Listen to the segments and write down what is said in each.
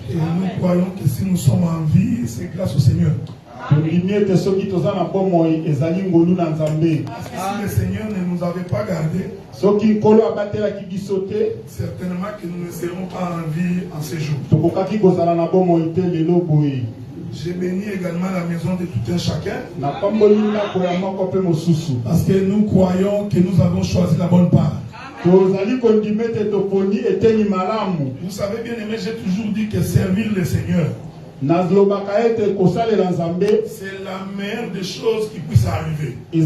Et nous croyons que si nous sommes en vie, c'est grâce au Seigneur. Parce que si le Seigneur ne nous avait pas gardés, certainement que nous ne serons pas en vie en ces jours. J'ai béni également la maison de tout un chacun. Parce que nous croyons que nous avons choisi la bonne part. Vous savez bien aimé, j'ai toujours dit que servir le Seigneur, c'est la meilleure des choses qui puisse arriver. Et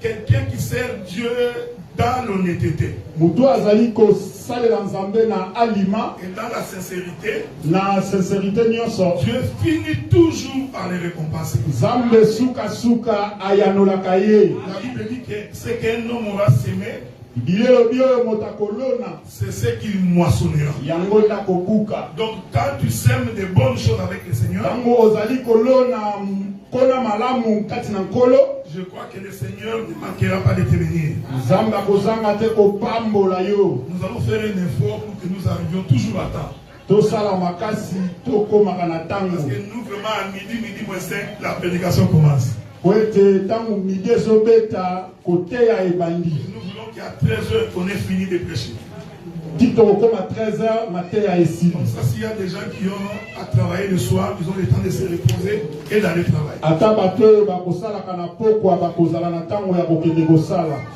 quelqu'un qui sert Dieu dans l'honnêteté et dans la sincérité, Dieu finit toujours par les récompenser. La Bible dit que ce qu'un homme aura semé, c'est ce qu'il moissonnera. Donc quand tu sèmes de bonnes choses avec le Seigneur, je crois que le Seigneur ne manquera pas de te bénir. Nous allons faire un effort pour que nous arrivions toujours à temps. Parce que nous, vraiment, à midi moins 5, la prédication commence. Nous voulons qu'à 13h, on ait fini de prêcher. Comme ça, s'il y a des gens qui ont à travailler le soir, ils ont le temps de se reposer et d'aller travailler.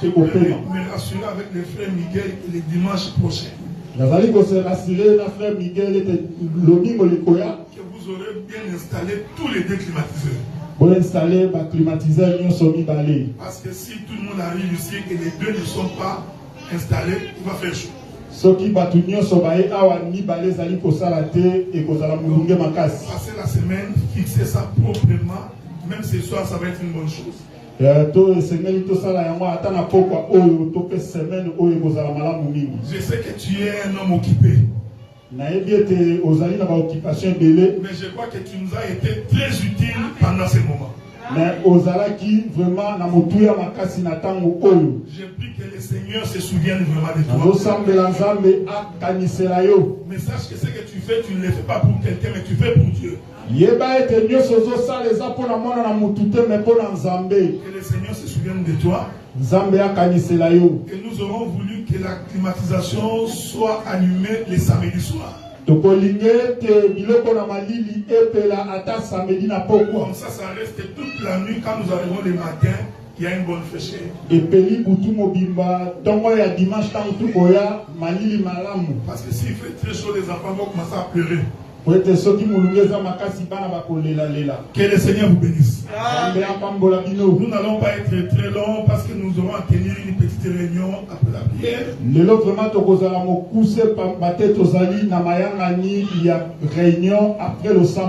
Je peux me rassurer avec le frère Miguel le dimanche prochain que vous aurez bien installé tous les deux climatiseurs. Parce que si tout le monde arrive ici et les deux ne sont pas installés, il va faire chaud. Passer la semaine, fixer ça proprement, même ce soir, ça va être une bonne chose. Je sais que tu es un homme occupé. Mais je crois que tu nous as été très utile pendant ces moments. Mais je prie que le Seigneur se souvienne vraiment de toi. Mais sache que ce que tu fais, tu ne le fais pas pour quelqu'un, mais tu fais pour Dieu. Que le Seigneur se souvienne de toi. Et nous aurons voulu que la climatisation soit allumée les samedis soirs. Comme ça, ça reste toute la nuit. Quand nous arrivons le matin, il y a une bonne fraîcheur. Parce que s'il fait très chaud, les enfants vont commencer à pleurer. Que le Seigneur vous bénisse. Nous n'allons pas être très longs parce que nous aurons à tenir une petite réunion après la prière.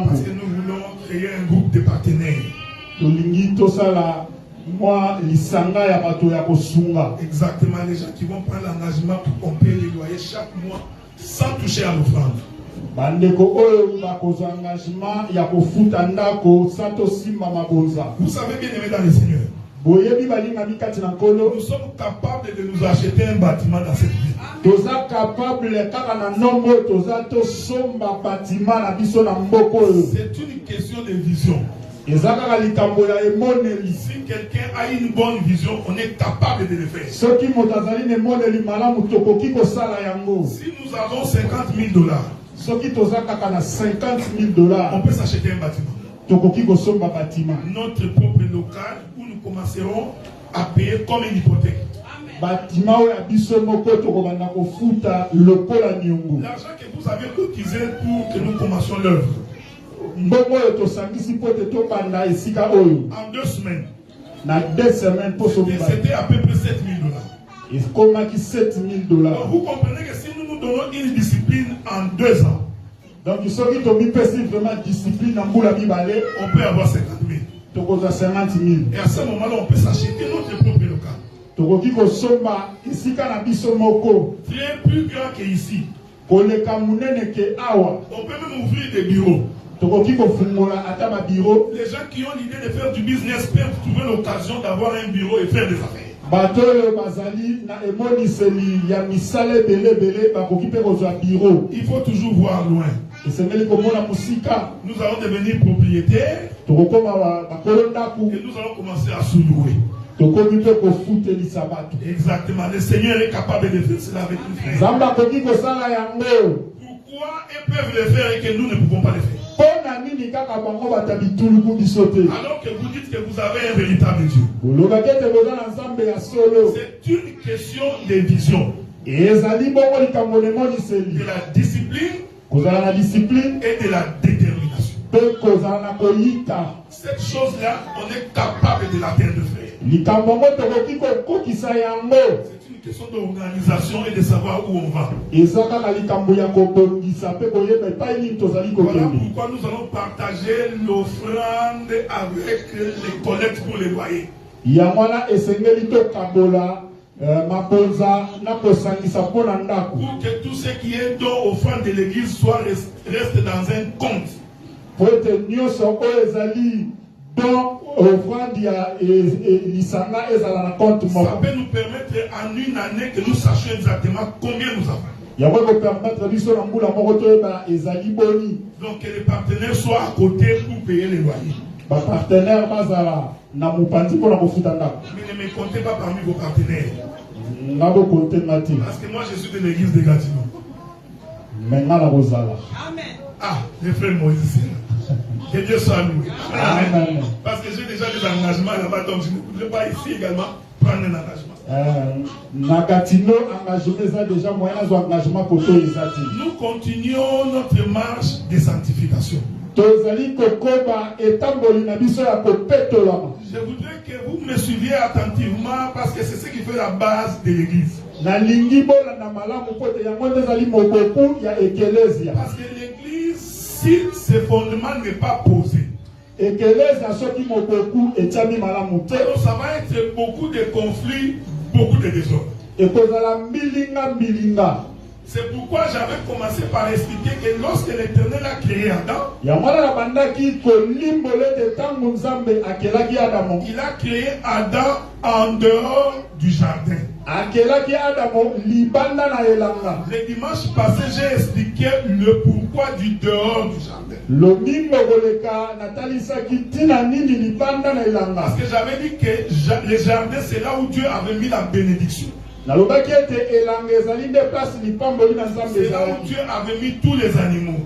Parce que nous voulons créer un groupe de partenaires. Exactement, les gens qui vont prendre l'engagement pour qu'on paye les loyers chaque mois sans toucher à l'offrande. Vous savez bien aimé dans le Seigneur, nous sommes capables de nous acheter un bâtiment dans cette ville. C'est une question de vision. Si quelqu'un a une bonne vision, on est capable de le faire. Si nous avons $50,000, on peut s'acheter un bâtiment. Notre propre local où nous commencerons à payer comme une hypothèque. L'argent que vous avez cotisé pour que nous commencions l'œuvre. En 2 semaines. C'était à peu près $7,000. Donc vous comprenez que si nous nous donnons une discipline en 2 ans, donc on peut avoir 50,000. Et à ce moment-là, on peut s'acheter notre propre local. Très plus grand qu'ici. On peut même ouvrir des bureaux. Les gens qui ont l'idée de faire du business peuvent trouver l'occasion d'avoir un bureau et faire des affaires. Il faut toujours voir loin. Nous allons devenir propriétaires et nous allons commencer à sous-louer. Exactement. Le Seigneur est capable de faire cela avec nous. Pourquoi ils peuvent le faire et que nous ne pouvons pas le faire? Alors que vous dites que vous avez un véritable Dieu. C'est une question de vision. De la discipline et de la détermination. Cette chose-là, on est capable de la faire de faire. C'est une question d'organisation et de savoir où on va. Voilà pourquoi nous allons partager l'offrande avec les collectes pour les loyers. Pour que tout ce qui est don offrande de l'église soit reste dans un compte. Ça peut nous permettre en une année que nous sachions exactement combien nous avons. Donc que les partenaires soient à côté pour payer les loyers. Mais ne me comptez pas parmi vos partenaires. Parce que moi je suis de l'église de Gatineau. Ah, les frères Moïse ici. Que Dieu soit loué. Amen. Parce que j'ai déjà des engagements là-bas, donc je ne voudrais pas ici également prendre un engagement. Nous continuons notre marche de sanctification. Je voudrais que vous me suiviez attentivement parce que c'est ce qui fait la base de l'église. Parce que l'église, si ce fondement n'est pas posé, alors ça va être beaucoup de conflits, beaucoup de désordres. C'est pourquoi j'avais commencé par expliquer que lorsque l'Éternel a créé Adam, il a créé Adam en dehors du jardin. Le dimanche passé, j'ai expliqué le pourquoi du dehors du jardin. Parce que j'avais dit que le jardin, c'est là où Dieu avait mis la bénédiction. C'est là où Dieu avait mis tous les animaux.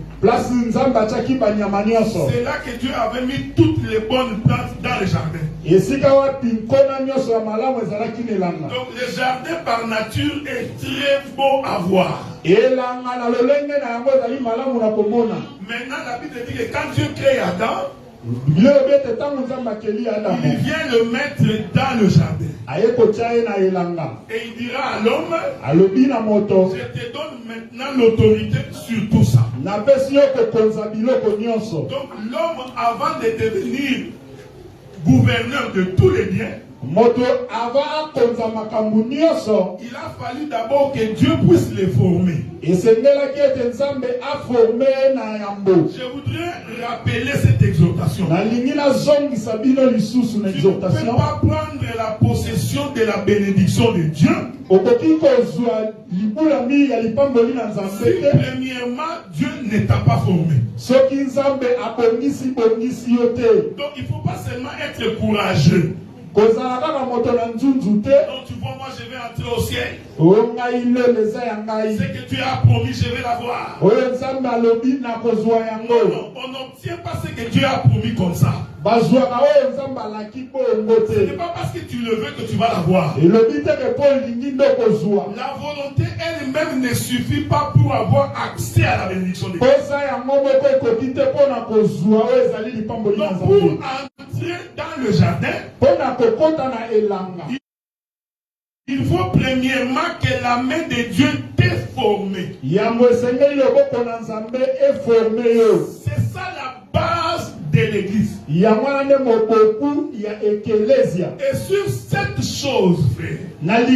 C'est là que Dieu avait mis toutes les bonnes plantes dans le jardin. Donc le jardin par nature est très beau à voir. Maintenant la Bible dit que quand Dieu crée Adam, il vient le mettre dans le jardin. Et il dira à l'homme, je te donne maintenant l'autorité sur tout ça. Donc l'homme, avant de devenir gouverneur de tous les biens, il a fallu d'abord que Dieu puisse les former. Je voudrais rappeler cette exhortation. Tu ne peux pas prendre la possession de la bénédiction de Dieu. Premièrement, Dieu ne t'a pas formé. Donc il ne faut pas seulement être courageux. Donc tu vois, moi je vais entrer au ciel. Ce que tu as promis, je vais l'avoir. Non, on n'obtient pas ce que Dieu a promis comme ça. Ce n'est pas parce que tu le veux que tu vas l'avoir. La volonté elle-même ne suffit pas pour avoir accès à la bénédiction de Dieu. Donc pour entrer dans le jardin, il faut premièrement que la main de Dieu t'ait formé. C'est ça la base de l'église. Et sur cette chose, frère, les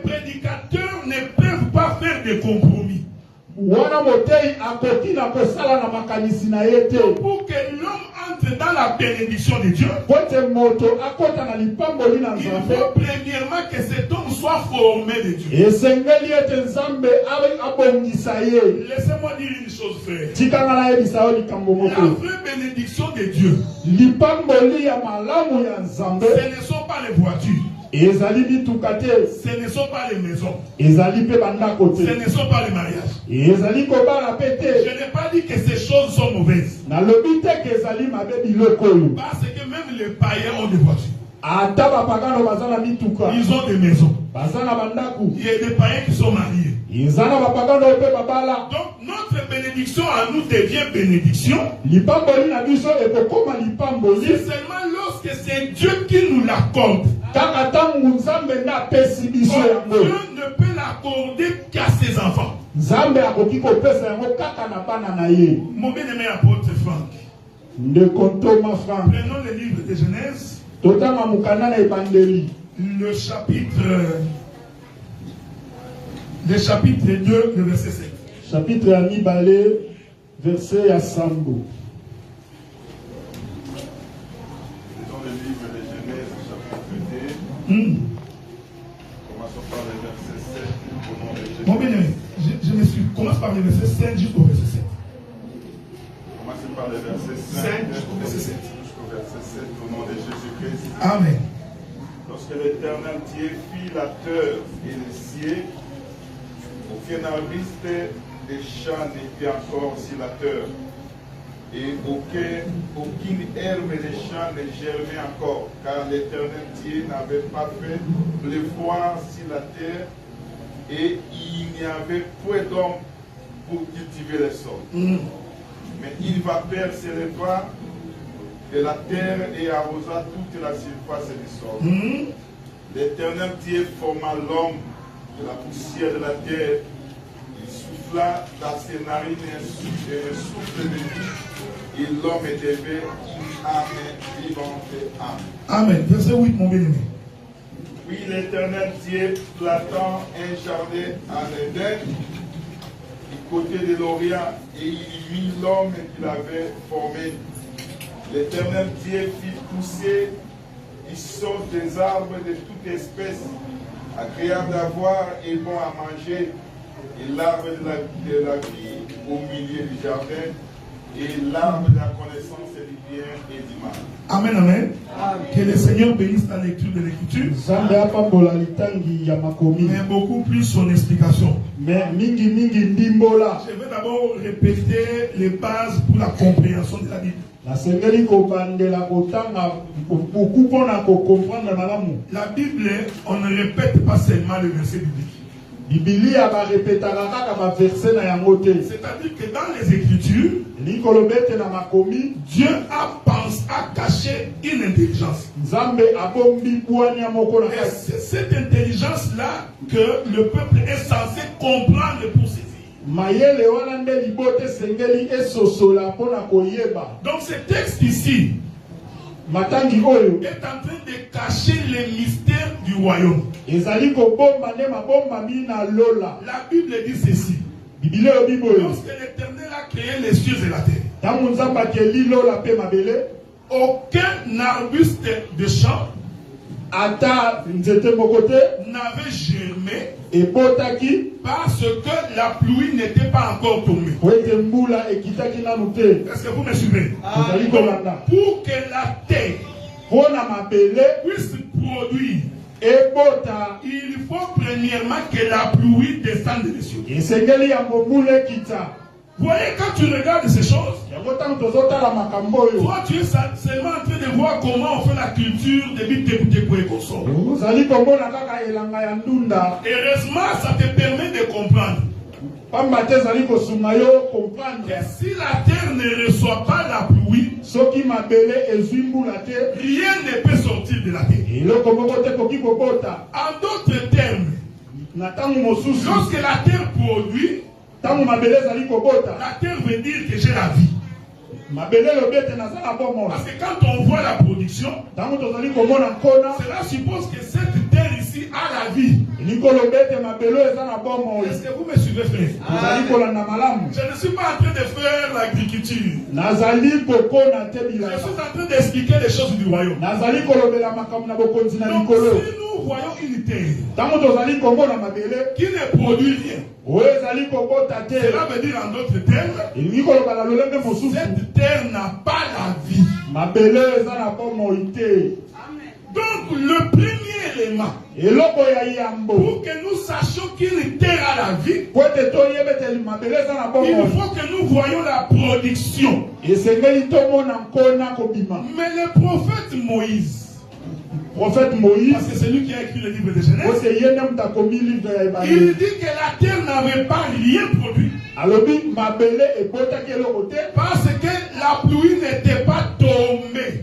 prédicateurs ne peuvent pas faire de compromis. Pour que l'homme entre dans la bénédiction de Dieu, il faut premièrement que cet homme soit formé de Dieu. Laissez-moi dire une chose, frère. La vraie bénédiction de Dieu, ce ne sont pas les voitures. Ce ne sont pas les maisons. Ce ne sont pas les mariages. Je n'ai pas dit que ces choses sont mauvaises. Parce que même les païens ont des voitures. Ils ont des maisons. Il y a des païens qui sont mariés. Donc notre bénédiction à nous devient bénédiction. C'est seulement lorsque c'est Dieu qui nous l'accorde. Dieu ne peut l'accorder qu'à ses enfants. Mon bien-aimé apôtre Franck, prenons le livre de Genèse, le chapitre 2, le verset 7. Chapitre Anibale, verset à Sambo. Dans le livre de Genèse, chapitre 2, commençons par le verset 7. Mon bien-aimé, je m'excuse. Commence par le verset 5 jusqu'au verset 7. Commencez par le verset 5 jusqu'au verset 7. Jusqu'au verset 7, au nom de Jésus-Christ. Amen. Lorsque l'Éternel Dieu fit la terre et les cieux, aucun arbuste des champs n'était encore sur la terre, et aucune herbe des champs ne germait encore, car l'Éternel Dieu n'avait pas fait pleuvoir sur la terre, et il n'y avait point d'homme pour cultiver le sol. Mais une vapeur s'éleva de la terre et arrosa toute la surface du sol. L'Éternel Dieu forma l'homme de la poussière de la terre. Il souffla dans ses narines un souffle de vie, et l'homme est devenu une âme vivante. Amen. Verset 8, mon bien-aimé. Puis l'Éternel Dieu plantant un jardin en Éden, du côté de l'Orient, et il y mit l'homme qu'il avait formé. L'Éternel Dieu fit pousser des sortes des arbres de toute espèce, agréable à voir et bon à manger, et l'arbre de la vie au milieu du jardin, et l'arbre de la connaissance du bien et du mal. Amen, amen. Que le Seigneur bénisse la lecture de l'Écriture, mais beaucoup plus son explication. Je vais d'abord répéter les bases pour la compréhension de la Bible. La Bible, on ne répète pas seulement le verset biblique. C'est-à-dire que dans les Écritures, Dieu a caché une intelligence. Et c'est cette intelligence-là que le peuple est censé comprendre pour saisir. Donc ce texte ici est en train de cacher les mystères du royaume. La Bible dit ceci. Lorsque l'Éternel a créé les cieux et la terre, aucun arbuste de champ n'avait germé parce que la pluie n'était pas encore tombée. Est-ce que vous me suivez? Pour que la terre puisse produire, il faut premièrement que la pluie descende des cieux. Vous voyez, quand tu regardes ces choses, toi tu es seulement en train de voir comment on fait la culture de Bitekutekwekosor. Heureusement, ça te permet de comprendre que si la terre ne reçoit pas la pluie, rien ne peut sortir de la terre. En d'autres termes, lorsque la terre produit, la terre veut dire que j'ai la vie. Parce que quand on voit la production, cela suppose que cette terre ici a la vie. Est-ce que vous me suivez, frère? Je ne suis pas en train de faire l'agriculture. Je suis en train d'expliquer les choses du royaume. Donc, si nous voyons une terre qui ne produit rien, cela veut dire en d'autres termes, cette terre n'a pas la vie. Donc le premier élément pour que nous sachions qu'une terre a la vie, il faut que nous voyions la production. Mais le prophète Moïse, parce que c'est lui qui a écrit le livre de Genèse, il dit que la terre n'avait pas rien produit. Parce que la pluie n'était pas tombée.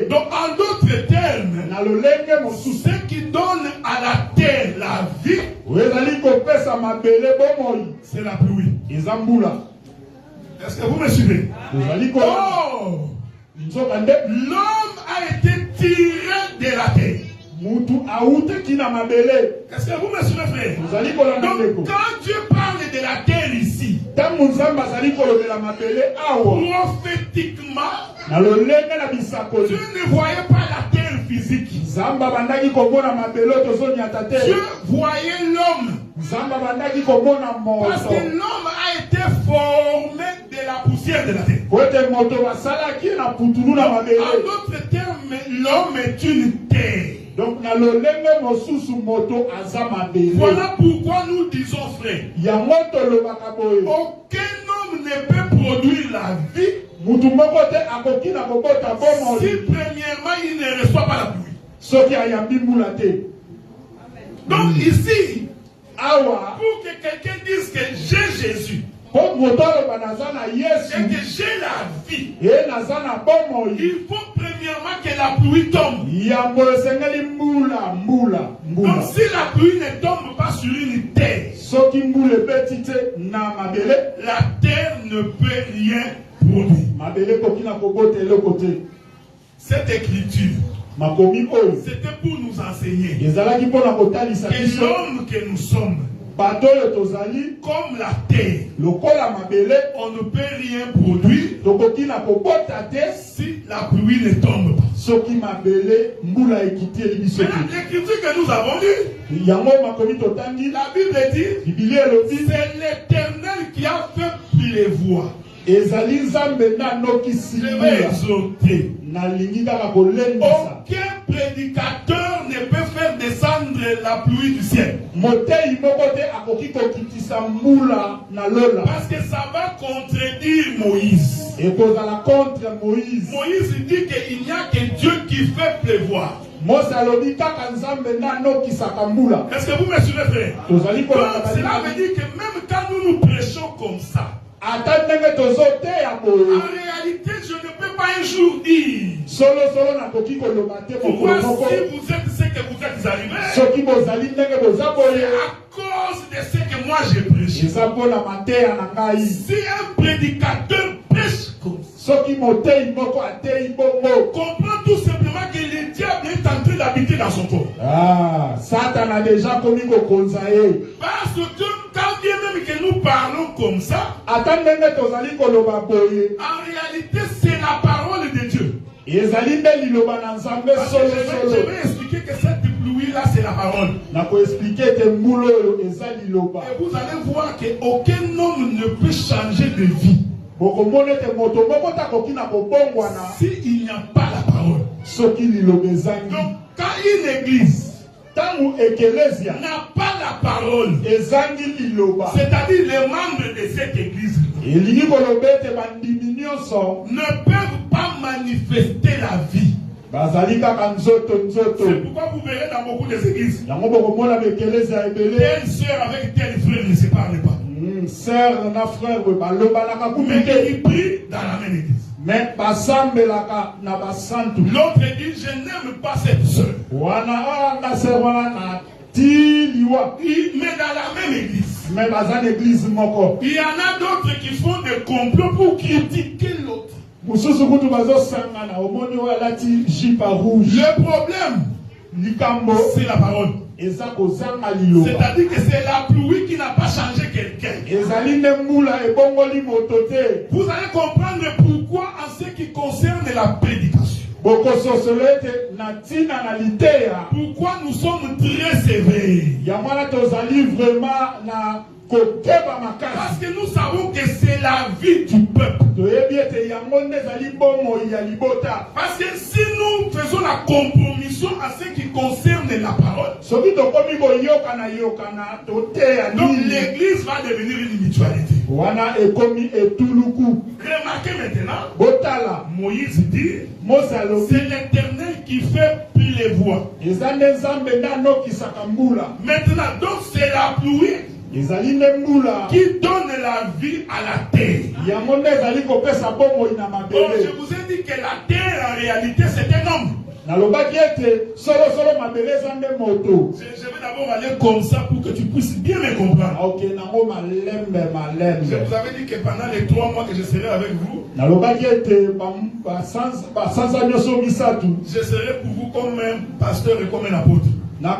Donc en d'autres termes, ce qui donne à la terre la vie, c'est la pluie. Est-ce que vous me suivez? Oh! L'homme a été tiré de la terre. Est-ce que vous me suivez, frère? Donc, quand Dieu parle de la terre ici, prophétiquement, Dieu ne voyait pas la terre physique. Dieu voyait l'homme. Parce que l'homme a été formé de la poussière de la terre. En d'autres termes, l'homme est une terre. Donc, voilà pourquoi nous disons, frère, aucun homme ne peut produire la vie si premièrement il ne reçoit pas la pluie. Donc ici, pour que quelqu'un dise que j'ai Jésus et que j'ai la vie, il faut premièrement que la pluie tombe. Donc si la pluie ne tombe pas sur une terre, la terre ne peut rien produire. Cette écriture, c'était pour nous enseigner que l'homme que nous sommes, comme la terre, on ne peut rien produire si la pluie ne tombe pas. L'écriture que nous avons lue, la Bible dit, c'est l'Éternel qui a fait pleuvoir. Je vais exhorter. Aucun prédicateur ne peut faire descendre la pluie du ciel. Parce que ça va contredire Moïse. Moïse dit qu'il n'y a que Dieu qui fait pleuvoir. Est-ce que vous me suivez, frère? Donc, cela veut dire que même quand nous prêchons comme ça, en réalité, je ne peux pas un jour dire voici vous êtes ce que vous êtes arrivés. C'est à cause de ce que moi j'ai prêché. Si un prédicateur prêche comme ça, comprend tout simplement que le diable est en train d'habiter dans son corps. Satan a déjà commis au conseil. Parce que quand bien même que nous parlons comme ça, en réalité c'est la parole de Dieu. Je vais expliquer que cette pluie-là, c'est la parole. Et vous allez voir qu'aucun homme ne peut changer de vie s'il n'y a pas la parole. Donc, quand une église n'a pas la parole, c'est-à-dire les membres de cette église ne peuvent pas manifester la vie. C'est pourquoi vous verrez dans beaucoup d'églises, telle sœur avec tel frère ne se parlent pas. Mais ils prient dans la même église. L'autre dit, je n'aime pas cette sœur. Mais dans la même église, il y en a d'autres qui font des complots pour critiquer l'autre. Le problème, c'est la parole. C'est-à-dire que c'est la pluie qui n'a pas changé quelqu'un. Vous allez comprendre pourquoi en ce qui concerne la prédication. Pourquoi nous sommes très sévères. Parce que nous savons que c'est la vie du peuple. Parce que si nous faisons la compromission en ce qui concerne la parole, donc l'église va devenir une mutualité. Remarquez maintenant, Moïse dit, c'est l'Éternel qui fait pleuvoir. Maintenant, donc c'est la pluie qui donne la vie à la terre. Donc je vous ai dit que la terre en réalité c'est un homme. Je vais d'abord aller comme ça pour que tu puisses bien me comprendre. Je vous avais dit que pendant les 3 mois que je serai avec vous, je serai pour vous comme un pasteur et comme un apôtre. J'ai un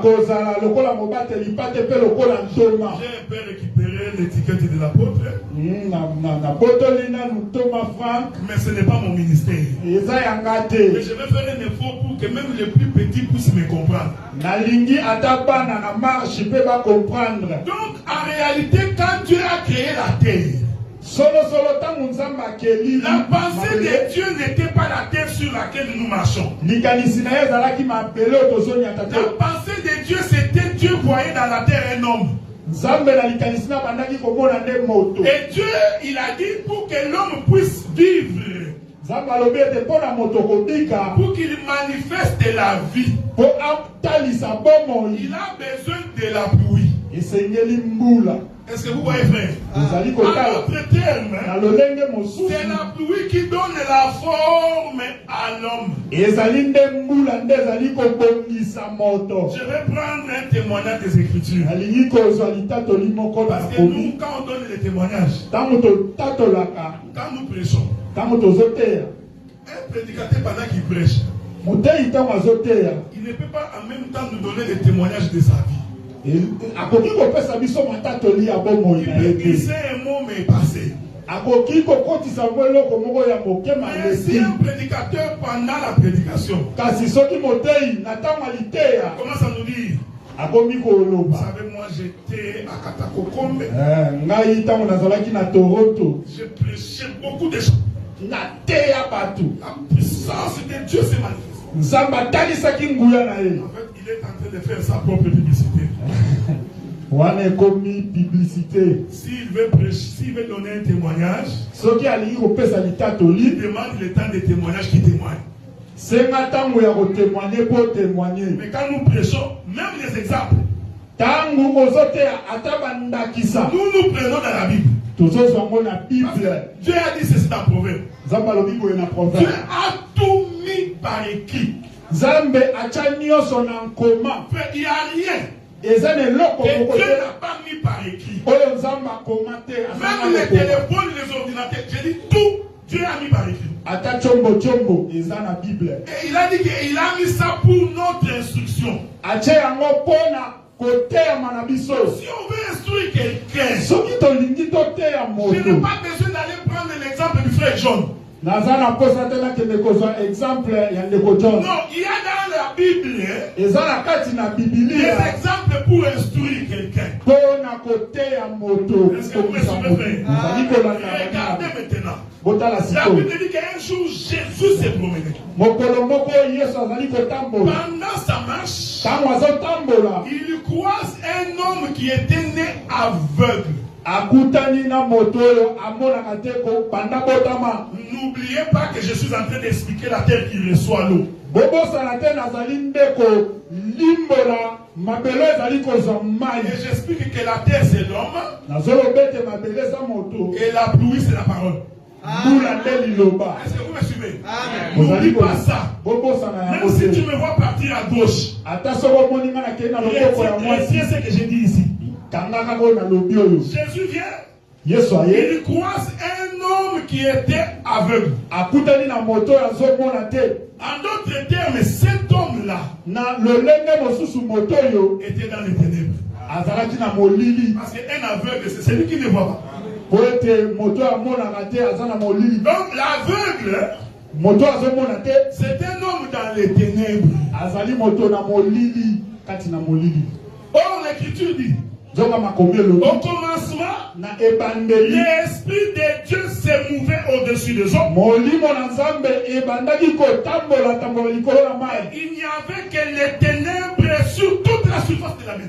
peu récupéré l'étiquette de l'apôtre. Mais ce n'est pas mon ministère. Mais je vais faire un effort pour que même les plus petits puissent me comprendre. Donc en réalité, quand Dieu a créé la terre, la pensée de Dieu n'était pas la terre sur laquelle nous marchons. La pensée de Dieu, c'était Dieu voyait dans la terre un homme. Et Dieu, il a dit pour que l'homme puisse vivre, pour qu'il manifeste la vie, il a besoin de la pluie. Est-ce que vous voyez, frère? En d'autres termes, c'est la pluie qui donne la forme à l'homme. Je vais prendre un témoignage des Écritures. Parce que nous, quand on donne les témoignages, quand nous prêchons, un prédicateur pendant qu'il prêche, il ne peut pas en même temps nous donner des témoignages de sa vie. Il peut glisser un mot mais passer. Mais si un prédicateur pendant la prédication commence à nous dire, vous savez, moi j'étais à Katakokombe, j'ai prêché beaucoup de gens. La puissance de Dieu s'est manifestée. En fait, il est en train de faire sa propre publicité. S'il veut prêcher, s'il veut donner un témoignage, il demande le temps de témoignage qui témoigne. Mais quand nous prêchons, même les exemples, nous prenons dans la Bible. Dieu a dit ceci dans Proverbe. Dieu a tout mis par écrit. Il n'y a rien que Dieu n'a pas mis par écrit. Même les téléphones, les ordinateurs, j'ai dit tout, Dieu a mis par écrit. Et il a dit qu'il a mis ça pour notre instruction. Si on veut instruire quelqu'un, je n'ai pas besoin d'aller prendre l'exemple du frère John. Non, il y a dans la Bible des exemples pour instruire quelqu'un. Est-ce que vous me suivez? Regardez maintenant. La Bible dit qu'un jour Jésus s'est promené. Pendant sa marche, il croise un homme qui était né aveugle. N'oubliez pas que je suis en train d'expliquer la terre qui reçoit l'eau. Et j'explique que la terre c'est l'homme et la pluie c'est la parole. Est-ce que vous me suivez? N'oublie pas ça. Même si tu me vois partir à gauche, retiens ce que j'ai dit ici. Jésus vient. Il croise un homme qui était aveugle. En d'autres termes, cet homme-là était dans les ténèbres. Parce qu'un aveugle, c'est celui qui ne voit pas. Donc l'aveugle, c'est un homme dans les ténèbres. Or l'écriture dit, au commencement, l'Esprit de Dieu s'est mouvé au-dessus des hommes. Il n'y avait que les ténèbres sur toute la surface de la mer.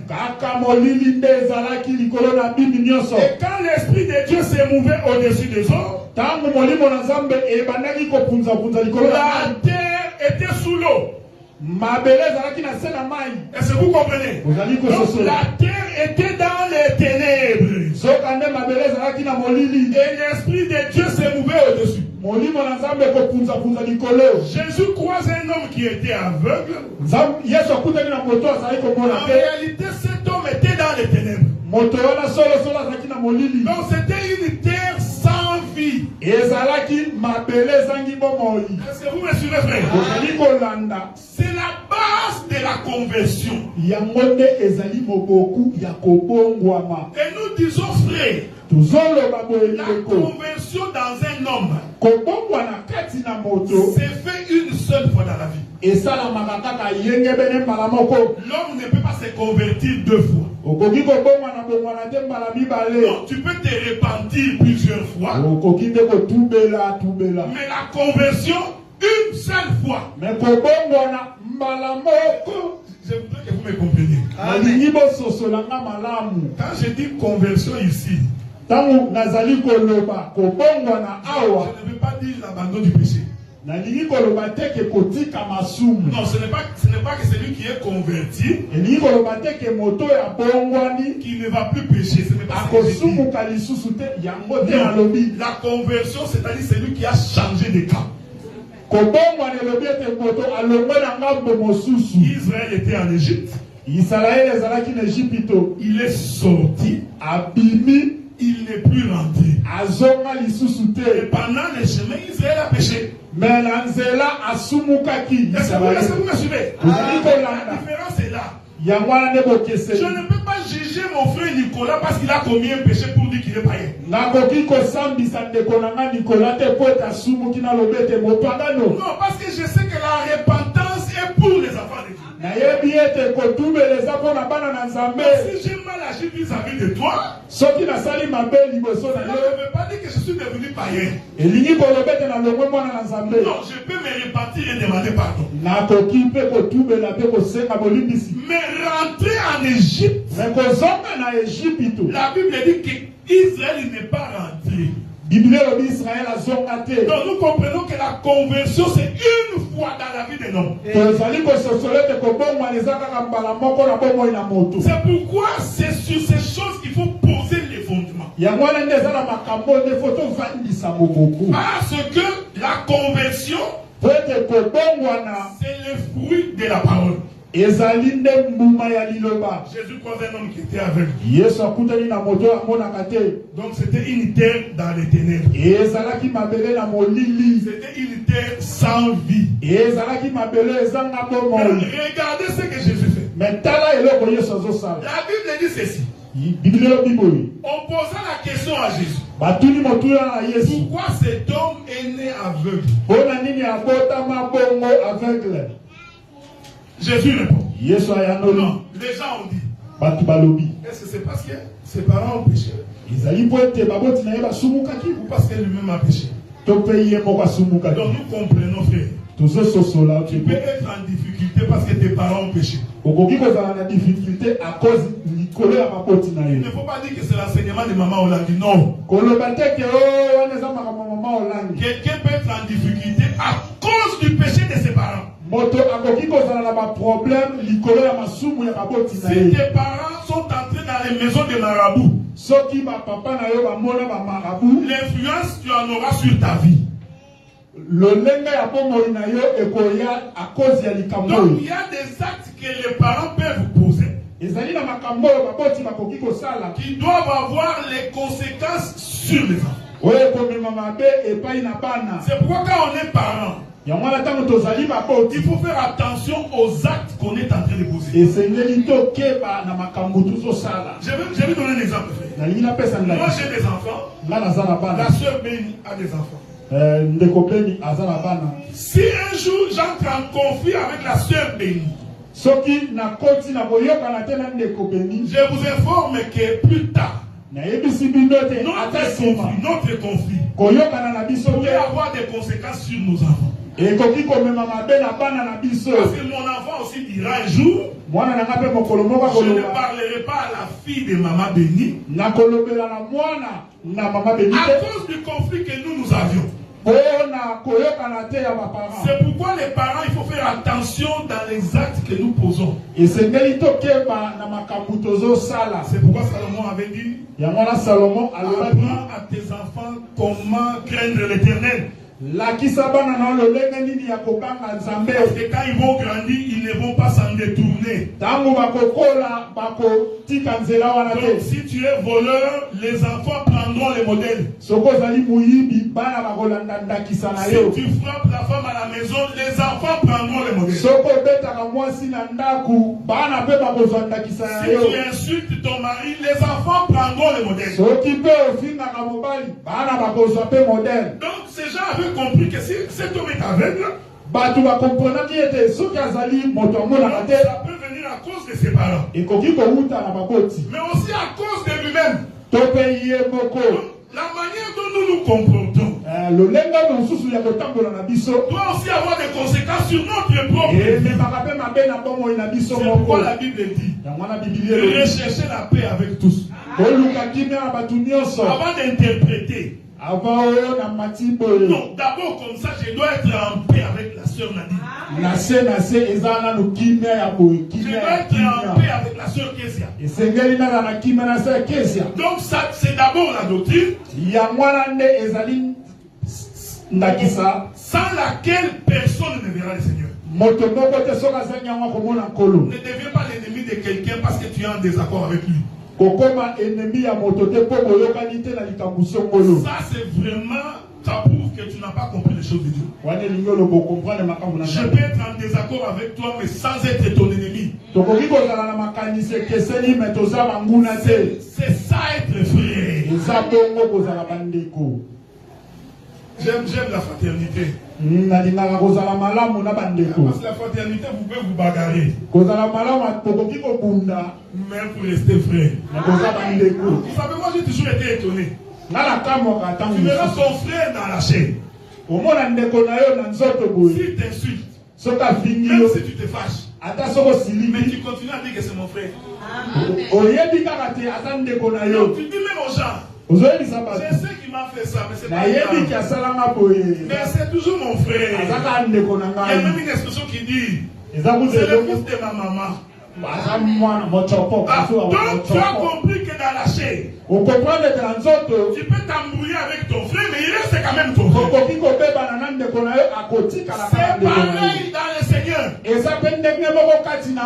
Et quand l'Esprit de Dieu s'est mouvé au-dessus des hommes, la terre était sous l'eau. Est-ce que vous comprenez? Donc, la terre était dans les ténèbres. Et l'Esprit de Dieu s'est mouvé au-dessus. Jésus croise un homme qui était aveugle. En réalité, cet homme était dans les ténèbres. Donc c'était une terre sans vie. Est-ce que vous me suivez, frère? C'est la base de la conversion. Et nous disons, frère, la conversion dans un homme c'est fait une seule fois dans la vie. L'homme ne peut pas se convertir deux fois. Non, tu peux te repentir plusieurs fois. Mais la conversion, une seule fois. Je voudrais que vous me compreniez. Quand je dis conversion ici, je ne veux pas dire l'abandon du péché. Non, ce n'est pas que celui qui est converti qui ne va plus pécher. Ce n'est pas la conversion, c'est-à-dire celui qui a changé de camp. Israël était en Égypte. Il est sorti. Il n'est plus rentré. Et pendant le chemin, Israël a péché. Est-ce que vous me suivez? La différence est là. Je ne peux pas juger mon frère Nicolas parce qu'il a commis un péché pour dire qu'il est païen. Non, parce que je sais que la repentance est pour les enfants de Dieu. Si j'ai mal agi vis-à-vis de toi, ça ne veut pas dire que je suis devenu païen. Non, je peux me repentir et demander pardon. Mais rentrer en Égypte, la Bible dit qu'Israël n'est pas rentré. Donc nous comprenons que la conversion c'est une fois dans la vie d'un homme. C'est pourquoi c'est sur ces choses qu'il faut poser les fondements. Parce que la conversion c'est le fruit de la parole. Jésus croise un homme qui était aveugle. Donc c'était une terre dans les ténèbres. C'était une terre sans vie. Regardez ce que Jésus fait. La Bible dit ceci. On posa la question à Jésus. Pourquoi cet homme est né aveugle? Jésus répond. Non, les gens ont dit. Est-ce que c'est parce que ses parents ont péché? Ou parce que lui-même a péché? Donc nous comprenons, frère. Tu peux être en difficulté parce que tes parents ont péché. Il ne faut pas dire que c'est l'enseignement de maman Hollandi. Non. Quelqu'un peut être en difficulté à cause du péché de ses parents. Si tes parents sont entrés dans les maisons de marabouts, l'influence tu en auras sur ta vie. Donc il y a des actes que les parents peuvent poser qui doivent avoir les conséquences sur les enfants. C'est pourquoi quand on est parent, Il faut faire attention aux actes qu'on est en train de poser. Je vais donner un exemple. Moi j'ai des enfants. La soeur Béni a des enfants. Si un jour j'entre en conflit avec la soeur Béni, je vous informe que plus tard, notre conflit pourrait avoir des conséquences sur nos enfants. Parce que mon enfant aussi dira un jour, je ne parlerai pas à la fille de Maman Béni à cause du conflit que nous avions. C'est pourquoi les parents, il faut faire attention dans les actes que nous posons. C'est pourquoi Salomon avait dit, apprends à tes enfants comment craindre l'Éternel. Parce que quand ils vont grandir, ils ne vont pas s'en détourner. Donc si tu es voleur, les enfants prendront les modèles. Si tu frappes la femme à la maison, les enfants prendront les modèles. Si tu insultes ton mari, les enfants prendront les modèles. Donc ces gens avaient compris que si cet homme est aveugle, ça peut venir à cause de ses parents, mais aussi à cause de lui-même. La manière dont nous nous comportons doit aussi avoir des conséquences sur notre propre vie. C'est pourquoi la Bible dit recherchez la paix avec tous. Avant d'interpréter, non, d'abord comme ça, je dois être en paix avec la sœur Nadine. Je dois être en paix avec la sœur Késia. Donc ça, c'est d'abord la doctrine sans laquelle personne ne verra le Seigneur. Ne deviens pas l'ennemi de quelqu'un parce que tu es en désaccord avec lui. Ça c'est vraiment, ça prouve que tu n'as pas compris les choses de Dieu. Je peux être en désaccord avec toi mais sans être ton ennemi. C'est ça être frère. J'aime la fraternité. Parce que la fraternité, vous pouvez vous bagarrer. Même pour rester frère. Vous savez, moi j'ai toujours été étonné. Tu verras ton frère dans la chaîne. S'il t'insulte, même si tu te fâches, mais tu continues à dire que c'est mon frère. Donc tu dis même aux gens, je sais qu'il m'a fait ça, mais c'est pas grave. Mais c'est toujours mon frère. Il y a même une expression qui dit, c'est le fils de ma maman. Donc tu as compris que dans la chair, tu peux t'embrouiller avec ton frère, mais il reste quand même ton frère. C'est pareil dans le Seigneur.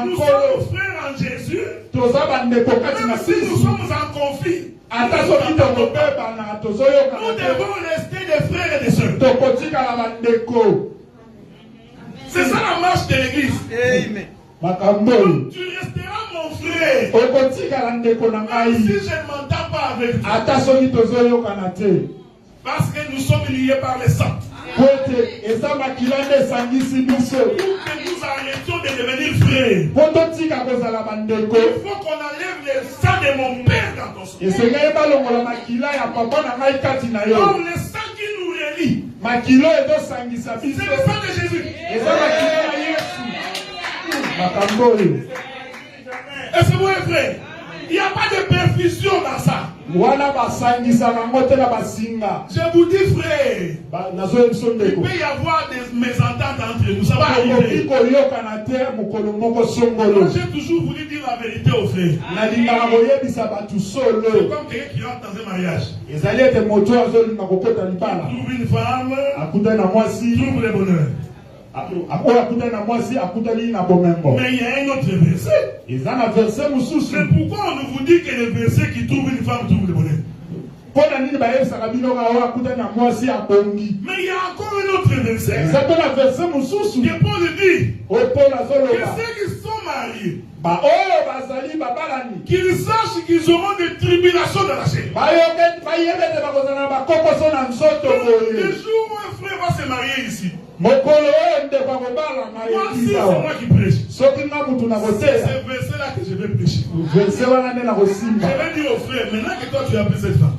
Nous sommes frères en Jésus. Même si nous sommes en conflit, nous devons rester des frères et des sœurs. C'est ça la marche de l'église. Amen. Donc, tu resteras mon frère. Même si je ne m'entends pas avec toi. Parce que nous sommes liés par le sang. Pour que nous arrêtions de devenir frères. Il faut qu'on enlève le sang de mon père dans ton sang. Comme le sang qui nous relie. C'est le sang de Jésus. Et c'est vrai, frère. Il n'y a pas de perfusion dans ça. Je vous dis, frère, il peut y avoir des mésententes entre nous. Ça va arriver. J'ai toujours voulu dire la vérité aux frères. C'est comme quelqu'un qui rentre dans un mariage. Trouve une femme, trouve le bonheur. Mais il y a un autre verset. C'est pourquoi on vous dit que le verset qui trouve une femme trouve le bonheur. Mais il y a encore un autre verset. Que Paul dit que ceux ceux qui sont mariés, qu'ils sachent qu'ils auront des tribulations dans la chair. Le jour où un frère va se marier ici, moi si c'est moi qui prêche, c'est ce verset-là que je vais prêcher. Je vais dire au frère, maintenant que toi tu as pris cette femme,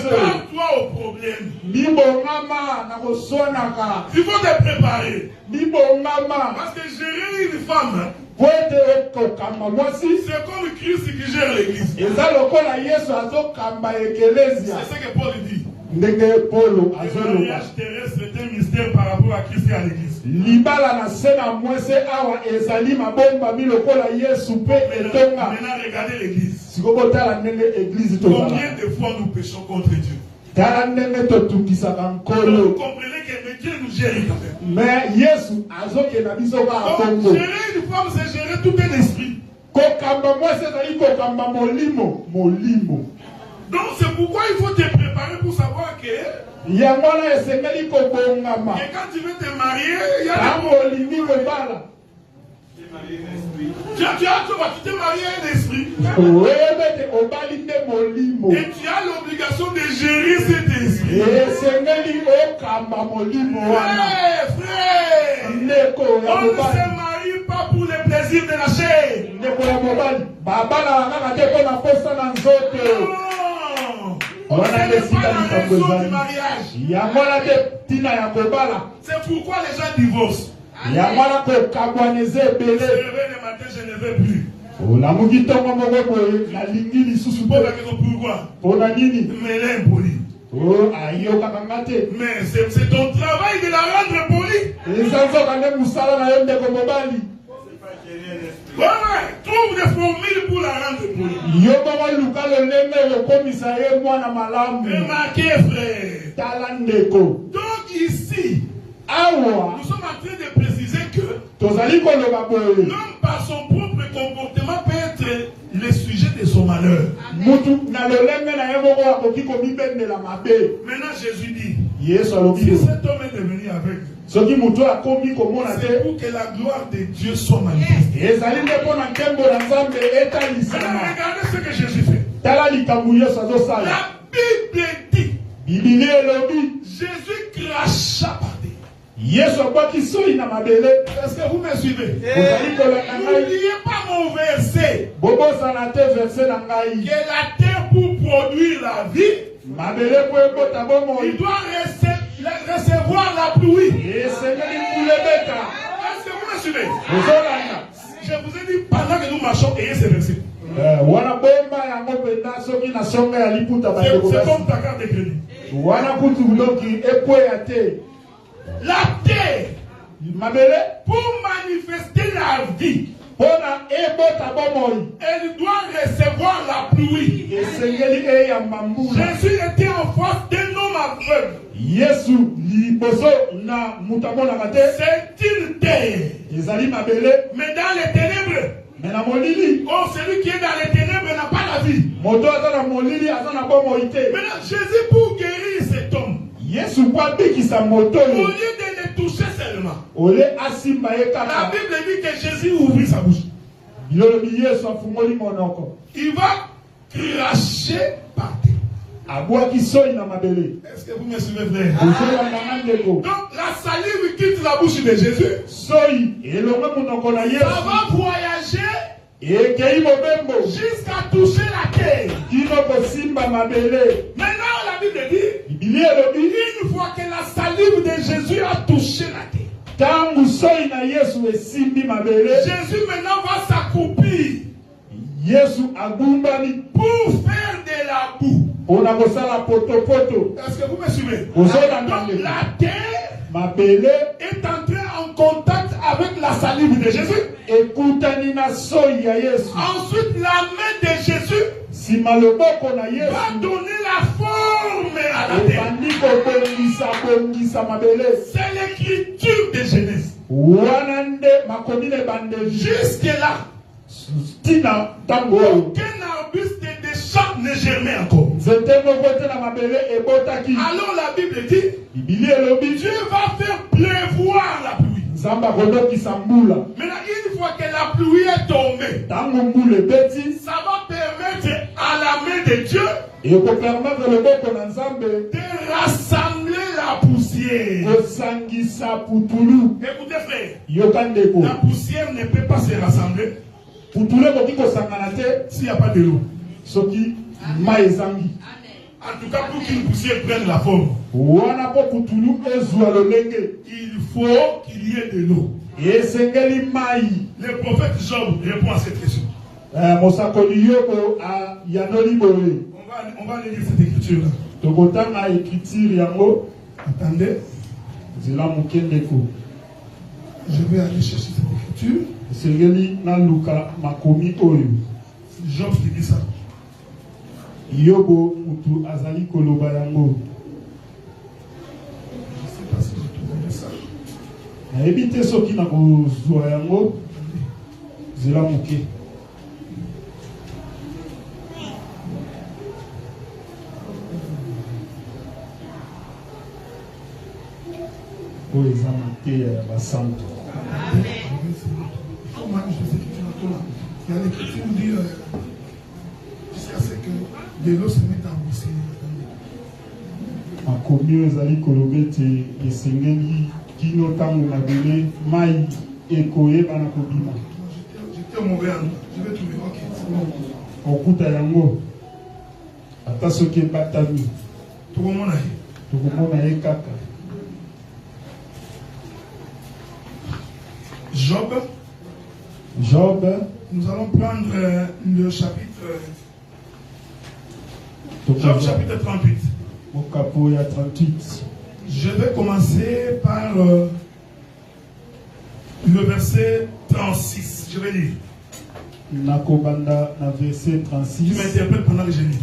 prépare-toi au problème. Il faut te préparer. Parce que gérer une femme, c'est comme Christ qui gère l'église. C'est ce que Paul dit. Le mariage terrestre est un mystère par rapport à Christ et à l'église. Maintenant regardez l'église. Combien de fois nous péchons contre Dieu? Donc vous comprenez que Dieu nous gère quand même. Mais Yesu Donc gérer une femme, c'est gérer tout un esprit. Donc c'est pourquoi il faut te préparer pour savoir que quand tu veux te marier, il y a tu t'es marié à un esprit. Et tu as l'obligation de gérer cet esprit. Frère, on ne se marie pas pour les plaisirs de la chair. On ne sait pas la raison du mariage. C'est pourquoi les gens divorcent. Se réveille le matin, je ne veux plus. Pourquoi? Mais c'est ton travail de la rendre polie. Trouve des formules pour la rendre polie. Remarquez, frère. Donc ici, nous sommes en train de préciser que l'homme par son propre comportement peut être le sujet de son malheur. Maintenant Jésus dit, si cet homme est devenu aveugle, c'est pour que la gloire de Dieu soit manifestée. Regardez ce que Jésus fait. La Bible dit, Jésus cracha par terre. Est-ce que vous me suivez? N'oubliez pas mon verset. Que la terre pour produire la vie, il doit recevoir la pluie. Est-ce que vous me suivez? Je vous ai dit pendant que nous marchons, ayez ce verset. C'est comme ta carte de crédit. La terre, pour manifester la vie, elle doit recevoir la pluie. Jésus était en face d'un homme aveugle. C'est une terre. Mais dans les ténèbres, oh, celui qui est dans les ténèbres n'a pas la vie. Maintenant, Jésus, pour guérir cet homme, au lieu de le toucher seulement, la Bible dit que Jésus ouvrit sa bouche. Il va cracher par terre. Est-ce que vous me suivez, frère? Donc la salive quitte la bouche de Jésus. Ça va voyager jusqu'à toucher la terre. Maintenant la Bible dit, une fois que la salive de Jésus a touché la terre, Jésus maintenant va s'accroupir pour faire de la boue. Est-ce que vous me suivez? Donc la terre est entrée en contact avec la salive de Jésus. Ensuite la main de Jésus va donner la forme à la terre. C'est l'écriture de Genèse. Jusque là, aucun arbuste de champ ne faisait germer encore. Alors la Bible dit, Dieu va faire pleuvoir la pluie. Maintenant, une fois que la pluie est tombée, ça va permettre à la main de Dieu de rassembler la poussière. Écoutez frère, la poussière ne peut pas se rassembler s'il n'y a pas de l'eau. En tout cas, pour qu'une poussière prenne la forme, il faut qu'il y ait de l'eau. Le prophète Job répond à cette question. On va lire cette écriture-là. Attendez. Je vais aller chercher cette écriture. Job qui dit ça. Yobo mutu azali koloba yango. Je ne sais pas si je trouve ça. Na ebite soki na kozwa yango zela muke. O examate ya basanto. Comment je sais que tu as là. Il y a l'écriture dit jusqu'à ce que de l'eau se mette en boussée. Makomi ezali kolobete esengeli kino tango mabele mai ekoyeba na kobima. J'étais au mauvais endroit. Je vais trouver. Ok, c'est bon. Okuta yango ata soki ebatami tokomona ye kaka. Job, nous allons prendre le chapitre Job chapitre 38. Je vais commencer par le verset 36. Je vais lire. Nakobanda na verset 36. Tu m'interprètes pendant que je lis.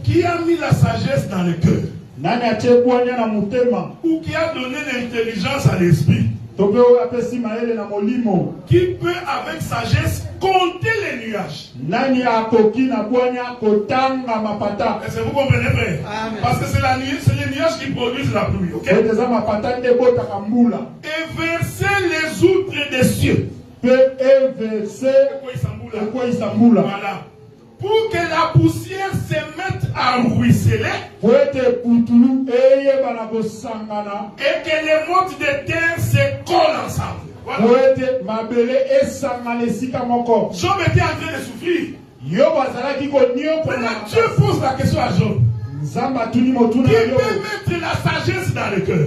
Qui a mis la sagesse dans le cœur? Ou qui a donné l'intelligence à l'esprit? Qui peut avec sagesse compter les nuages? Est-ce que vous comprenez, frère? Parce que c'est les nuages qui produisent la pluie, ok? Et verser les outres des cieux. Voilà. Pour que la poussière se mette à ruisseler et que les mottes de terre se collent ensemble. Voilà. Job était en train de souffrir. Maintenant, Dieu pose la question à Job. Qui peut mettre la sagesse dans le cœur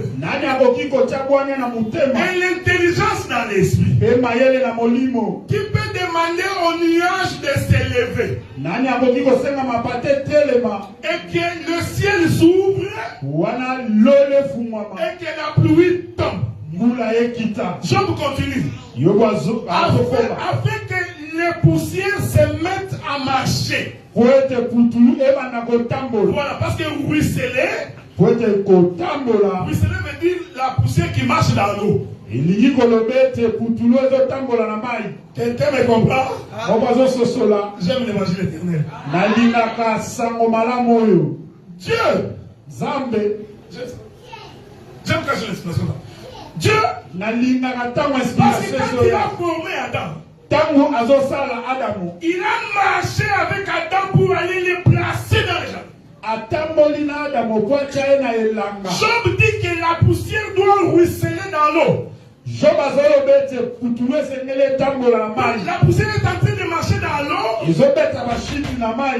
et l'intelligence dans l'esprit? Qui peut demander aux nuages de s'élever et que le ciel s'ouvre et que la pluie tombe? Job continue. Afin que les poussières se mettent à marcher. Voilà, parce que ruisseler veut dire la poussière qui marche dans l'eau. Quelqu'un me comprend? J'aime l'évangile éternel. Dieu, j'aime quand je l'expression là. Dieu, parce que quand il a formé Adam, il a marché avec Adam pour aller les placer dans les jardins. Job dit que la poussière doit ruisseler dans l'eau. La poussière est en train de marcher dans l'eau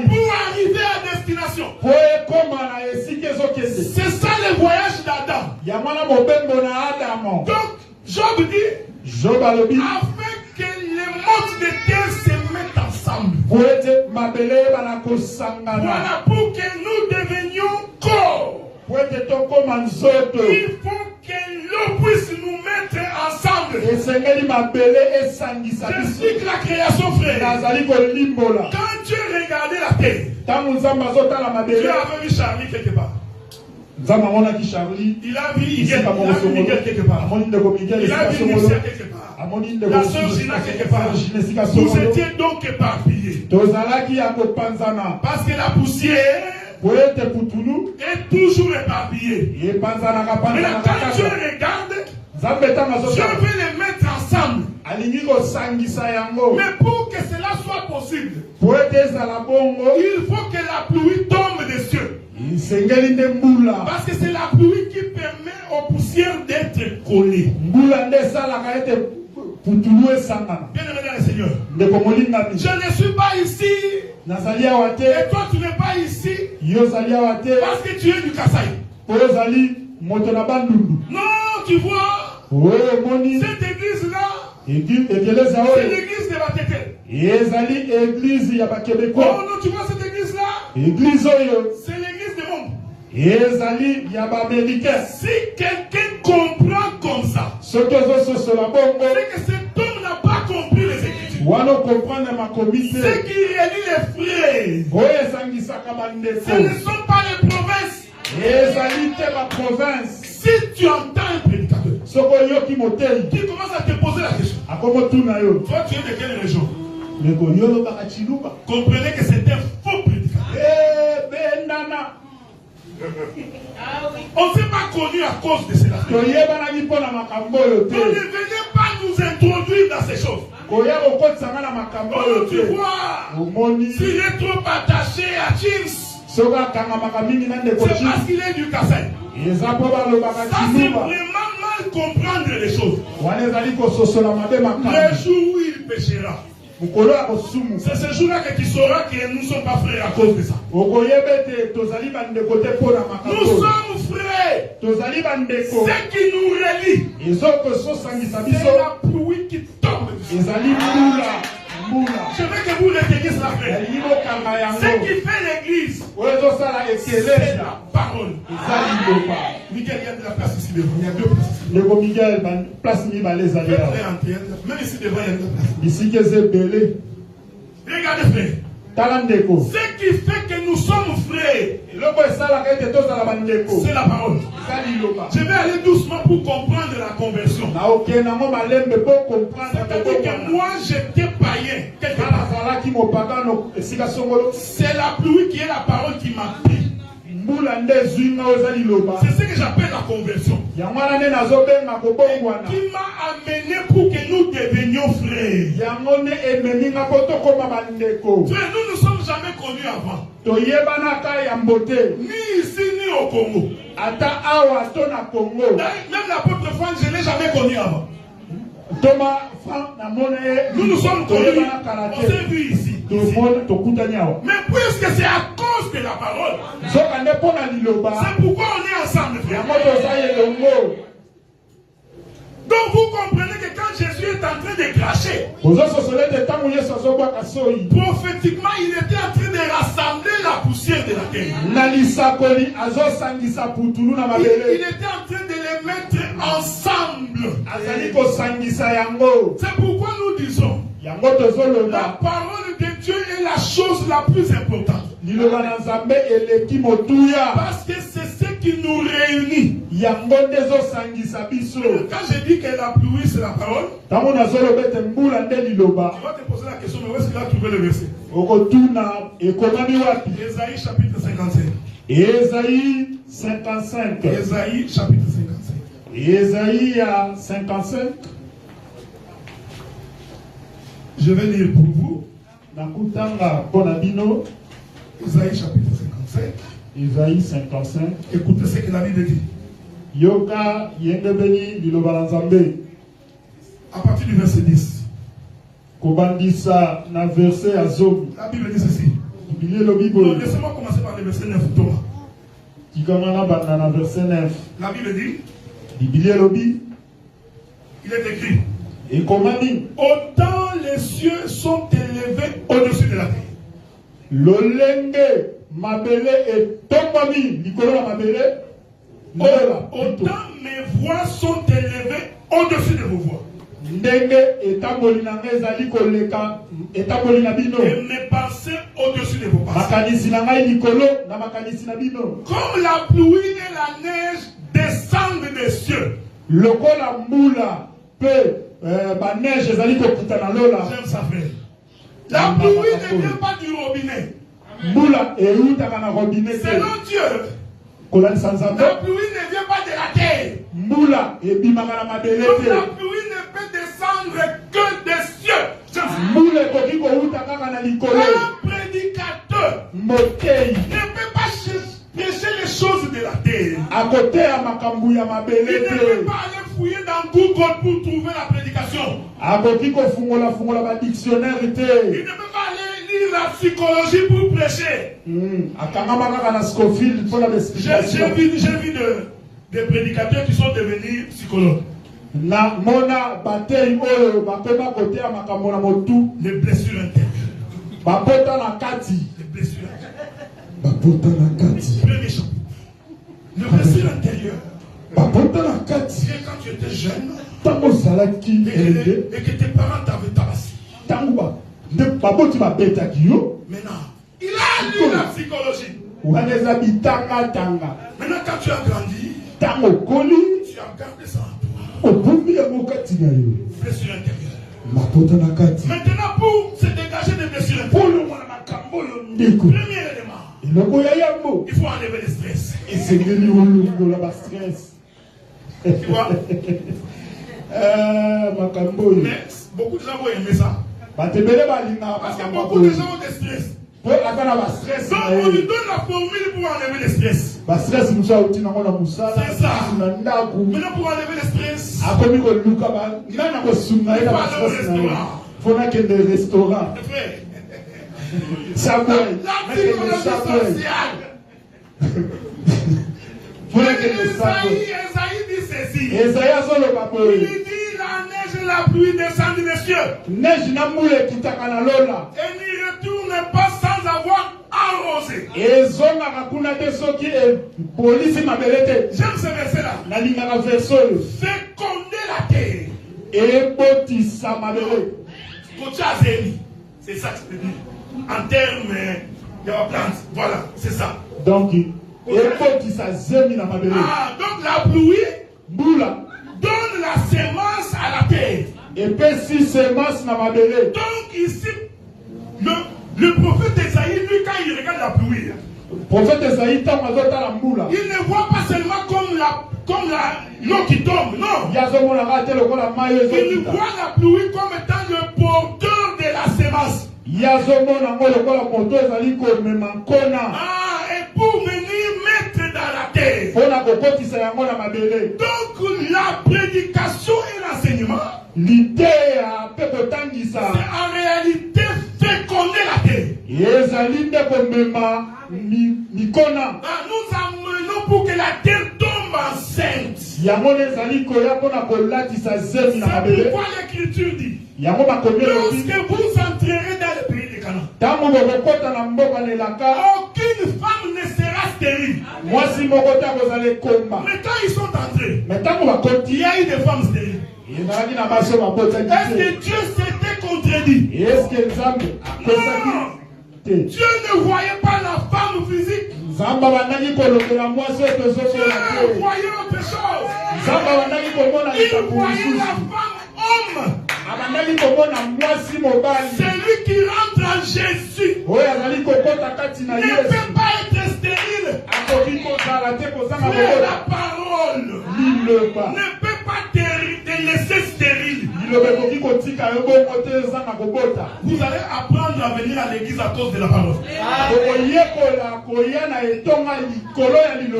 pour arriver à destination. C'est ça le voyage d'Adam. Donc, Job dit, afin que les mottes de terre se mettent ensemble. Voilà, pour que nous devenions corps. Il faut que l'eau puisse nous mettre ensemble. J'explique la création, frère. Quand Dieu regardait la terre, Dieu avait vu Charlie quelque part. Il a vu Miguel quelque part. Il a vu Nixia quelque part. La sœur Gina quelque part. Vous étiez donc éparpillés. Parce que la poussière est toujours éparpillée. Mais là, quand Dieu regarde, Dieu veut les mettre ensemble. Mais pour que cela soit possible, il faut que la pluie tombe des cieux. Parce que c'est la pluie qui permet aux poussières d'être collées. Bien aimé dans le Seigneur, je ne suis pas ici et toi tu n'es pas ici parce que tu es du Kasaï. Non, tu vois, cette église-là, c'est l'église de Batete. Oh non, tu vois cette église-là, c'est l'église du monde. Si quelqu'un comprend comme ça, c'est que cet homme n'a pas compris les Écritures. Ce qui relie les frères, ce ne sont pas les provinces. Si tu entends un prédicateur qui commence à te poser la question, toi tu es de quelle région? Comprenez que c'est un faux prédicateur. On ne s'est pas connu à cause de cela. Donc ne venez pas nous introduire dans ces choses. Oh, tu vois, s'il est trop attaché à James, c'est parce qu'il est du Kassai. Ça c'est vraiment mal comprendre les choses. Le jour où il péchera, c'est ce jour-là que tu sauras que nous ne sommes pas frères à cause de ça. Nous sommes frères. Ce qui nous relie, c'est la pluie qui tombe. Je veux que vous reteniez cela, frère. Ce qui fait l'église, c'est la parole. Miguel, il y a de la place ici devant. Il y a deux places ici. Même ici devant, il y a de la place. Regardez, frère. Ce qui fait que nous sommes frères, c'est la parole. Je vais aller doucement pour comprendre la conversion. C'est-à-dire que moi j'étais païen. C'est la pluie qui est la parole qui m'a pris. C'est ce que j'appelle la conversion. Qui m'a amené pour que nous devenions frères. Frère, nous ne sommes jamais connus avant. Ni ici ni au Congo. Même l'apôtre Franck, je ne l'ai jamais connu avant. Nous nous sommes connus. On s'est vu ici. Mais puisque c'est à cause de la parole, c'est pourquoi on est ensemble, frère. Donc vous comprenez que quand Jésus est en train de cracher, prophétiquement il était en train de rassembler la poussière de la terre. Il était en train de les mettre ensemble. C'est pourquoi nous disons la parole de Dieu est la chose la plus importante. Parce que c'est ce qui nous réunit. Quand je dis que la pluie c'est la parole, tu vas te poser la question, mais où est-ce qu'il a trouvé le verset? Ésaïe chapitre 55. Ésaïe 55. Ésaïe chapitre 55. Ésaïe 55. Je vais lire pour vous. Ésaïe chapitre 55. Ésaïe 55. Écoutez ce que la Bible dit. Yoka yendebeni lilobalanzambe. À partir du verset 10. Kobandisa na verset azom. La Bible dit ceci. Laissez-moi commencer par le verset 9. Thomas. Na verset 9. La Bible dit. Il est écrit. Et comment dit? Autant les cieux sont élevés au-dessus de la terre. Lolenge mabele et tombami likolo mabele. Autant mes voix sont élevées au-dessus de vos voix. Et mes pensées au-dessus de vos pensées. Comme la pluie et la neige descendent des cieux. Lokola mula pe ba neige ezali kokutana lola. J'aime ça, frère. La pluie ne vient pas du robinet. Selon Dieu, la pluie ne vient pas de la terre. Donc la pluie ne peut descendre que des cieux. Un prédicateur ne peut pas prêcher les choses de la terre. Il ne peut pas aller fouiller dans Google pour trouver la prédication. Il ne peut pas aller lire la psychologie pour prêcher. J'ai vu des prédicateurs qui sont devenus psychologues. Les blessures intérieures. Les blessures intérieures. Premier chapitre. Les blessures intérieures. C'est quand tu étais jeune et que tes parents t'avaient tabassé. Maintenant, il a lu la psychologie. Maintenant, quand tu as grandi, tu as gardé ça en toi. Blessure intérieure. Maintenant, pour se dégager des blessures intérieures, premier élément, il faut enlever le stress. Tu vois? Mais beaucoup de gens vont aimer ça. Parce que beaucoup de gens ont des stress. Donc on lui donne la formule pour enlever le stress. C'est ça. Maintenant pour enlever le stress, il faut aller au restaurant. La psychologie sociale. Esaïe dit ceci. Il dit la neige et la pluie descendent des cieux. Et n'y retourne pas sans avoir arrosé. J'aime ce verset-là. Féconder la terre. C'est ça que je dis. En termes de la plante. Voilà, c'est ça. Donc la pluie donne la sémence à la terre. Donc ici, le prophète Esaïe, lui, quand il regarde la pluie, il ne voit pas seulement comme l'eau qui tombe, non. Il voit la pluie comme étant le porteur de la sémence. Et pour venir mettre dans la terre. Donc la prédication et l'enseignement, c'est en réalité féconder la terre. Nous amenons pour que la terre tombe enceinte. C'est pourquoi l'Écriture dit, lorsque vous entrerez dans le pays de Canaan, aucune femme ne sera stérile. Mais quand ils sont entrés, il y a eu des femmes stériles. Est-ce que Dieu s'était contredit? Non. Dieu ne voyait pas la femme physique. Dieu voyait autre chose. Il voyait la femme homme. Celui qui rentre en Jésus ne peut pas être stérile. Mais la parole ne peut pas te laisser stérile. Vous allez apprendre à venir à l'église à cause de la parole.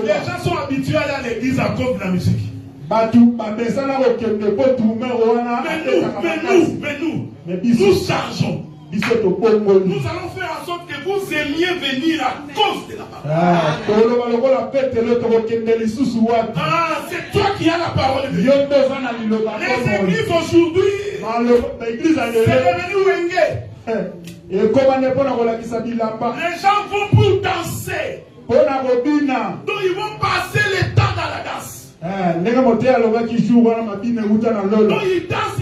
Les gens sont habitués à aller à l'église à cause de la musique. Mais nous changeons. Nous allons faire en sorte que vous aimiez venir à cause de la parole. C'est toi qui as la parole de Dieu. Les églises aujourd'hui, c'est devenu Wenge. Les gens vont pour danser. Donc ils vont passer le temps dans la danse. Donc ils dansent.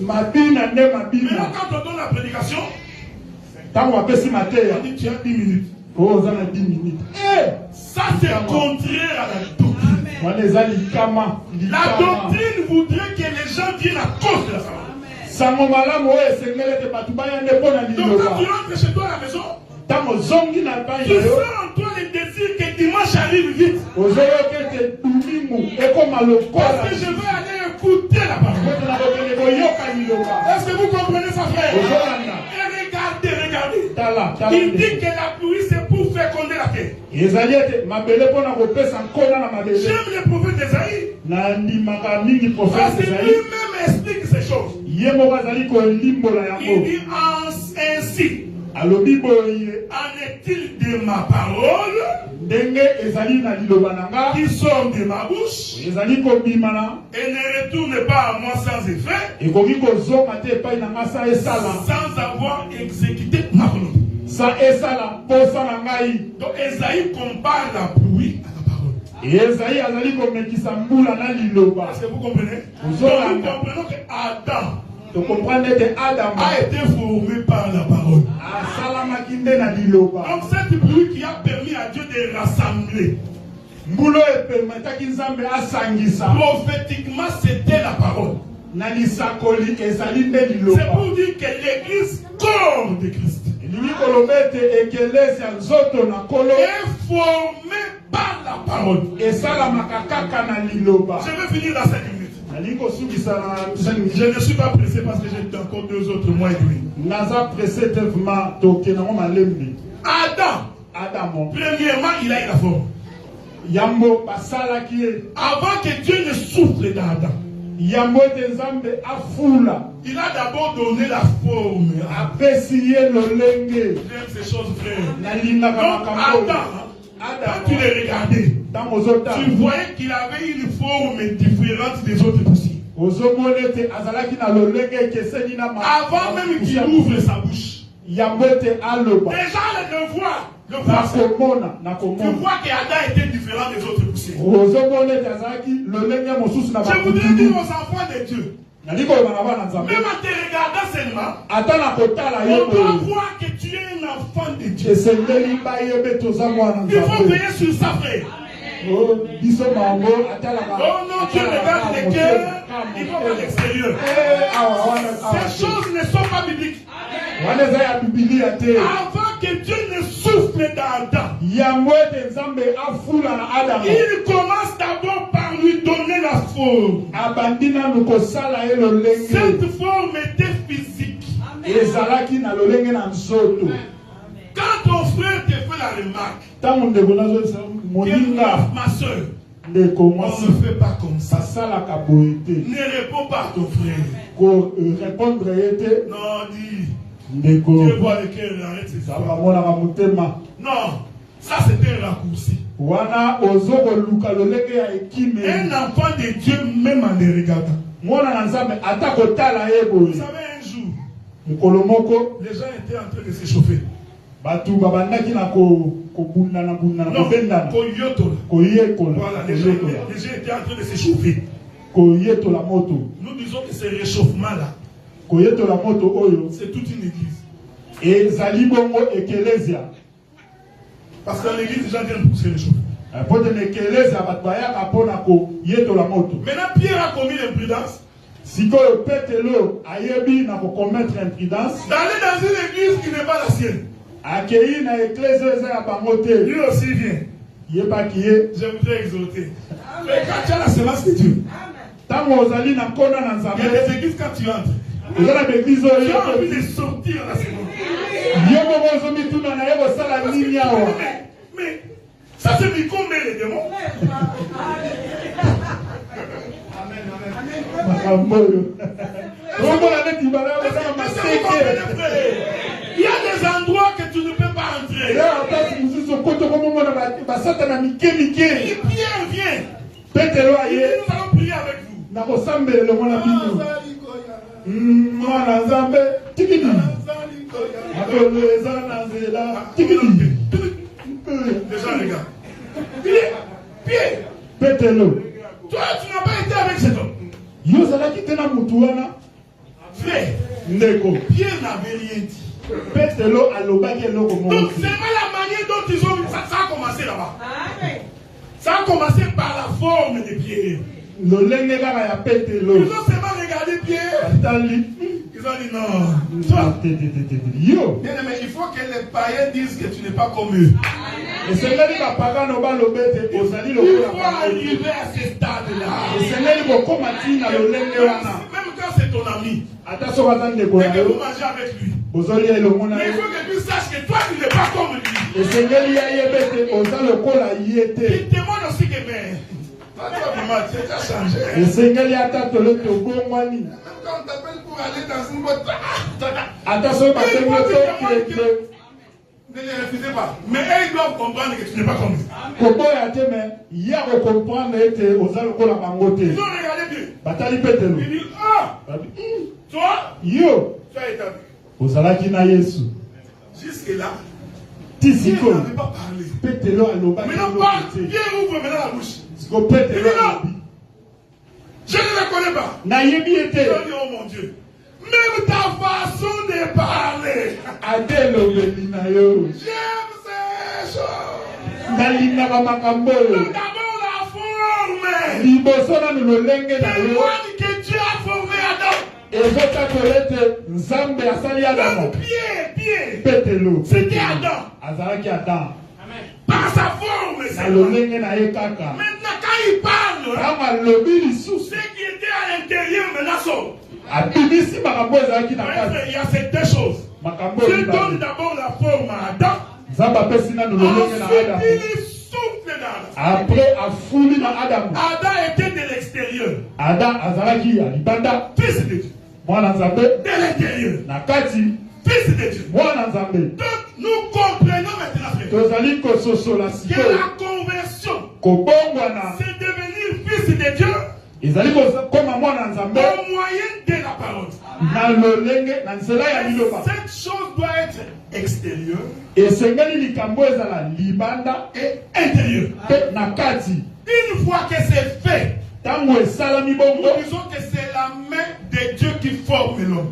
Maintenant quand on donne la prédication, on dit tu as 10 minutes. Ça c'est contraire à la doctrine. La doctrine voudrait que les gens viennent à cause de la parole. sango malamu oyo esengeli ete bato bayande mpo na Donc quand liloba. tu rentres chez toi à la maison, Ntango ozongi na epai tu na yo, sens en toi le désir que dimanche arrive vite. ozoyoka ete dumimu ekoma lokola. Parce que je veux aller écouter la parole. Kote na kokende koyoka liloba. Est-ce que vous comprenez ça, frère? Ozolanda. Et regardez. Tala, tala. Il dit que la pluie c'est pour féconder la terre. Ezali ete mabele mpona kopesa nkona na mabele. J'aime le prophète d'Esaïe. Na ndimaka mingi Parce prophète que Esaïe. lui-même explique ces choses. Ye moko azali kolimbola Il yango. dit ainsi. Alobi boye En est-il de ma parole ndenge ezali na liloba na nga qui sort de ma bouche ezali kobima na et ne retourne pas à moi sans effet, ekoki kozonga te epai na nga sa esala sans avoir exécuté ma volonté. sa esala posa na ngai. Donc Esaïe compare la pluie à la parole. Esaïe azali komekisa mbula na liloba. Est-ce que vous comprenez? Vous Donc aurez- nous comprenons que Adam tokomprendre ete Adam a été formé par la parole. asalamaki nde na liloba. Donc cette pluie qui a permis à Dieu de rassembler, mbula oyo epermetaki nzambe asangisa prophétiquement c'était la parole. na lisakoli ezali nde C'est liloba. pour dire que l'église corps de Christ elingi koloba ete ekelesi nzoto na nkolo est formée par la parole. esalamaka kaka na liloba. Je vais finir dans 5 minutes. nalingi kosungisa na Je ne suis pas pressé parce que j'ai encore 2 autres mois et demi. naza presse te vraimen toke nango malembe. Adam, Adamo premièrement, il a eu la forme. yambo basalaki ye Avant que Dieu ne souffle dans Adam, yambo ete nzambe afula il a d'abord donné la forme. apesi ye lolenge. J'aime ces choses, frère. nalingaka Donc makambo Adam, quand tu le regardais, ntango ozotala tu voyais qu'il avait une forme différente des autres poussières. ozomona ete azalaki na lolenge ekeseni na Avant même qu'il ouvre sa bouche. yambo ete aloba Déjà le voir, ça. nakomona Tu nakomona vois qu'Adam était différent des autres poussières. ozomona ete azalaki lolenge mosusu na Je voudrais dire bakutulu. aux enfants de Dieu, nali koloba na bana nzambe même en te regardant seulement, ata na kotala ye on doit boye voir que tu es un enfant de Dieu. esengeli bayebe toza mwana Il faut nzambe. veiller sur ça, frère. Oh, biso mango atalaka Oh non, tu regardes le cœur, il faut voir l'extérieur. Ces choses ne sont pas bibliques. wana eza ya bibilia te. Avant que Dieu ne souffle dans Adam, yango ete nzambe afula na adamu il commence d'abord par lui donner la forme. abandi nanu kosala ye lolenge Cette forme était physique. ezalaki na lolenge na nzoto. Quand ton frère te fait la remarque, ntango ndeko nazolisa que moninga ma soeur, ndeko on mwasi ne fait pas comme ça. basalaka boye te Ne réponds pas à ton frère. korépondre ye te Non, dis, ndeko Dieu voit le cœur, arrête ces zamba histoires. monaka motema Non, ça c'était un raccourci. wana ozo koluka lolenge ya ekime. Un enfant de Dieu, même en les regardant. mwana na nzambe ata kotala ye Vous boye savez, un jour, mokolo moko les gens étaient en train de s'échauffer. bato babandaki na kobundana bundana Non, kobendana Koyotola. koyekola Voilà, les gens étaient en train de s'échauffer. koyetola moto Nous disons que ce réchauffement-là, koyetola moto oyo c'est toute une église. ezali bongo ekelesia. Parce qu'en l'église, les gens viennent pour se réchauffer. po te na ekelesia bato bayaka mpona koyetola moto. Maintenant, Pierre a commis l'imprudence sikoyo petelo ayebi na kokommettre imprudence d'aller dans une église qui n'est pas la sienne. akei na eklese eza ya bango te. Lui aussi vient. yebaki ye Je voudrais exhorter. Mais quand tu as la semence de Dieu, ntango ozali na nkona na il y a nzambe des églises quand tu entres. eza na baeglise Tu as oyo envie de sortir la semence. yo moko ozomituna na ye kosala nini awa. Mais ça c'est du combat les démons. makambo oyo omona neti bana kosala maseke. Il y a des endroits que tu ne peux pas entrer. eza batasi mosusu okoto komomona basatana mike mike. Et Pierre vient. petelo Il dit, aye nous allons prier avec vous. na kosambela elongo na bino. mwana nzambe tikidi makolo eza na nzela tikidi. Les gens regardent. Pierre, petelo toi tu n'as pas été avec cet homme. yo ozalaki te na mutu wana. Frère, ndeko Pierre n'avait rien dit. petelo alobaki eloko Donc moko c'est pas la manière dont ils ont ça a commencé là-bas. Ça a commencé par la forme de Pierre. lolenge kaka ya petelo Ils ont seulement regardé Pierre. atali Ils Ils ont dit non. Toi, bien aimé, il faut que les païens disent que tu n'es pas comme eux. Il faut arriver à ce stade-là. Même quand c'est ton ami, et que vous mangez avec lui. Mais il faut que tu saches que toi, tu n'es pas comme lui. Il témoigne aussi que maman, tu as déjà changé. Même quand on t'appelle pour aller dans une boîte, ne les refusez pas. Mais eux, ils doivent comprendre que tu n'es pas comme eux. Ils ont regardé bien. Ils disent, ah, toi, tu as établi. Jusque-là, Dieu n'avait pas parlé. Maintenant, Dieu ouvre maintenant la bouche. Il dit non, je ne la connais pas. Je dis, oh mon Dieu, même ta façon de parler, j'aime ces choses. Donc d'abord la forme. Témoigne que Dieu a formé Adam. Pied. C'était Adam. Par sa forme. Maintenant, quand il parle, ce qui était à l'intérieur maintenant sort. Il y a ces deux choses. Dieu donne d'abord la forme à Adam. Ensuite, il souffle dans Adam. Adam était de l'extérieur. Fils de Dieu. De l'intérieur. Fils de Dieu. Donc, nous comprenons maintenant que la conversion, c'est devenir fils de Dieu au moyen de la parole. Cette chose doit être extérieure et intérieure. Une fois que c'est fait, nous disons que c'est la main de Dieu qui forme l'homme.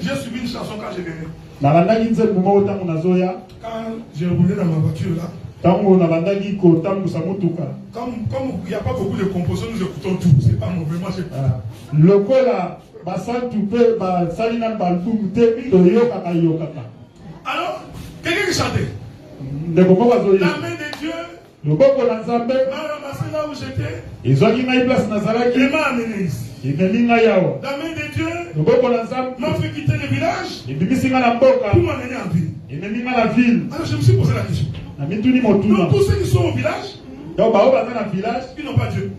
J'ai suivi une chanson quand j'ai venu. Quand j'ai roulé dans ma voiture là, comme il n'y a pas beaucoup de compositions, nous écoutons tout. C'est pas mauvais, moi j'ai alors, quelqu'un qui chantait. La main de Dieu m'a ramassé là où j'étais. Il m'a amené ici. La main de Dieu m'a fait quitter le village pour m'amener en ville. Alors je me suis posé la question. Donc tous ceux qui sont au village, ils n'ont pas Dieu.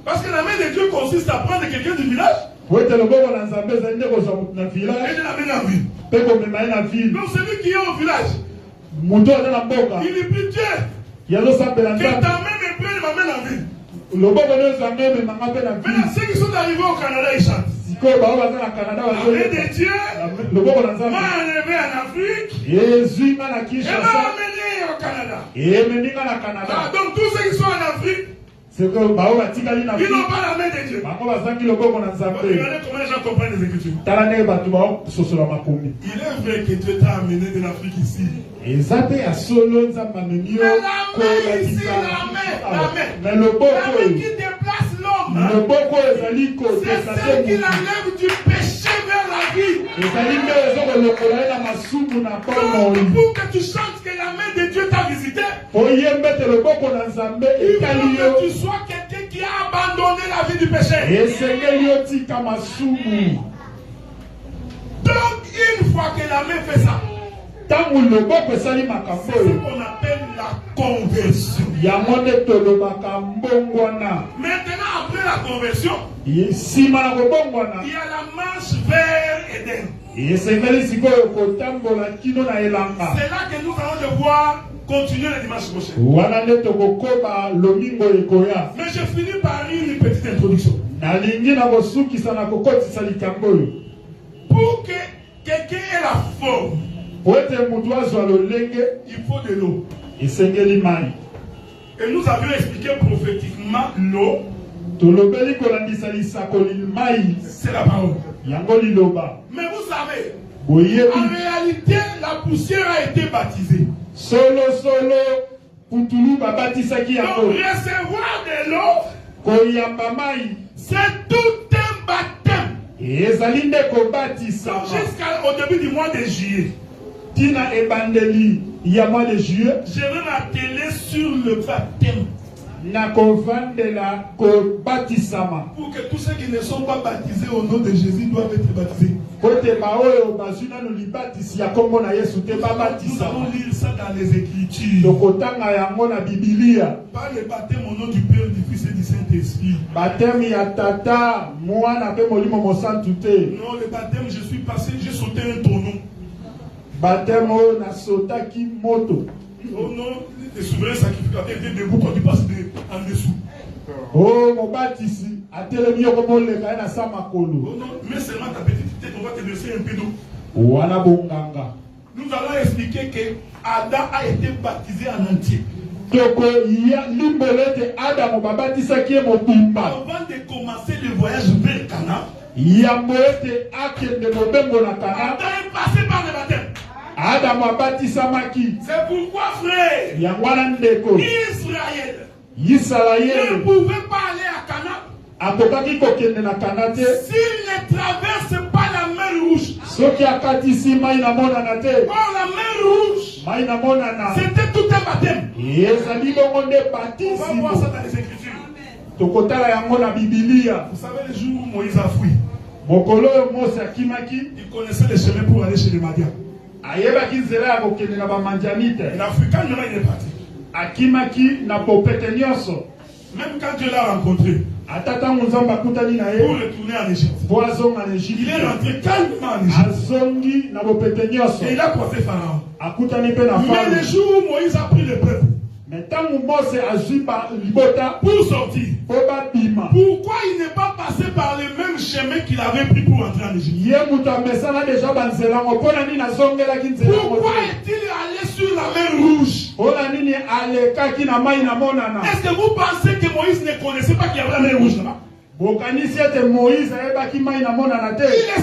Parce que la main de Dieu consiste à prendre quelqu'un du village et de l'amener en ville. Donc celui qui est au village, il est plus Dieu. Que ta main me prenne ma main en ville. Maintenant ceux qui sont arrivés au Canada, ils chantent. La main de Dieu m'a enlevé en Afrique et m'a amené au Canada. Donc tous ceux qui sont en Afrique, ils n'ont pas la main de Dieu. Regardez comment les gens comprennent les Écritures. Il est vrai que Dieu t'a amené de l'Afrique ici. Mais la main ici, la main qui déplace l'homme, c'est celle qui l'enlève du péché vers la vie. Pour que tu chantes que la main de Dieu t'a visité, il faut que tu sois quelqu'un qui a abandonné la vie du péché. Donc une fois que la main fait ça, c'est ce qu'on appelle la conversion. Maintenant, après la conversion, il y a la marche vers Éden. C'est là que nous allons devoir continuer le dimanche prochain. Mais je finis par une petite introduction. Pour que quelqu'un ait la forme, il faut de l'eau. Et nous avions expliqué prophétiquement l'eau. C'est la parole. Mais vous savez, en réalité, la poussière a été baptisée. Donc recevoir de l'eau, C'est tout un baptême. Jusqu'au début du mois de juillet. Tina ebandeli ya mois de juillet. Je vais m'atteler sur le baptême. Pour que tous ceux qui ne sont pas baptisés au nom de Jésus doivent être baptisés. Nous allons lire ça dans les Écritures. Pas le baptême au nom du Père, du Fils et du Saint-Esprit. Non, le baptême, je suis passé, j'ai sauté un tonneau. Oh non, les souverains sacrificateurs étaient debout quand tu passes en dessous. Oh, mon baptiste, à tel mieux comme on le fait à Samakolo. Oh non, mais seulement ta petite tête, on va te verser un peu d'eau. Nous allons expliquer que Adam a été baptisé en entier. Avant de commencer le voyage vers Canaan, Adam est passé par le baptême. C'est pourquoi, frère, Israël ne pouvait pas aller à Canaan s'il ne traverse pas la mer Rouge. Or, la mer Rouge, c'était tout un baptême. On va voir ça dans les Écritures. Vous savez, le jour où Moïse a fui, il connaissait les chemins pour aller chez les Madians. Il a fui quand il est parti. Même quand Dieu l'a rencontré, pour retourner en Égypte, il est rentré calmement en Égypte. Et il a croisé Pharaon. Mais le jour où Moïse a pris le peuple pour sortir, pourquoi il n'est pas passé par le même chemin qu'il avait pris pour entrer en Égypte? Pourquoi est-il allé sur la mer Rouge? Est-ce que vous pensez que Moïse ne connaissait pas qu'il y avait la mer Rouge là-bas? Il ne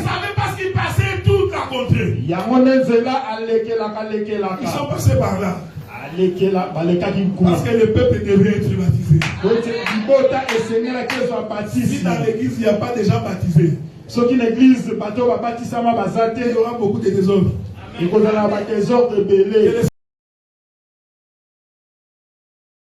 savait pas ce qu'il passait toute la contrée. Ils sont passés par là. Parce que le peuple devait être baptisé. Si dans l'église il n'y a pas de gens baptisés, il y aura beaucoup de désordres.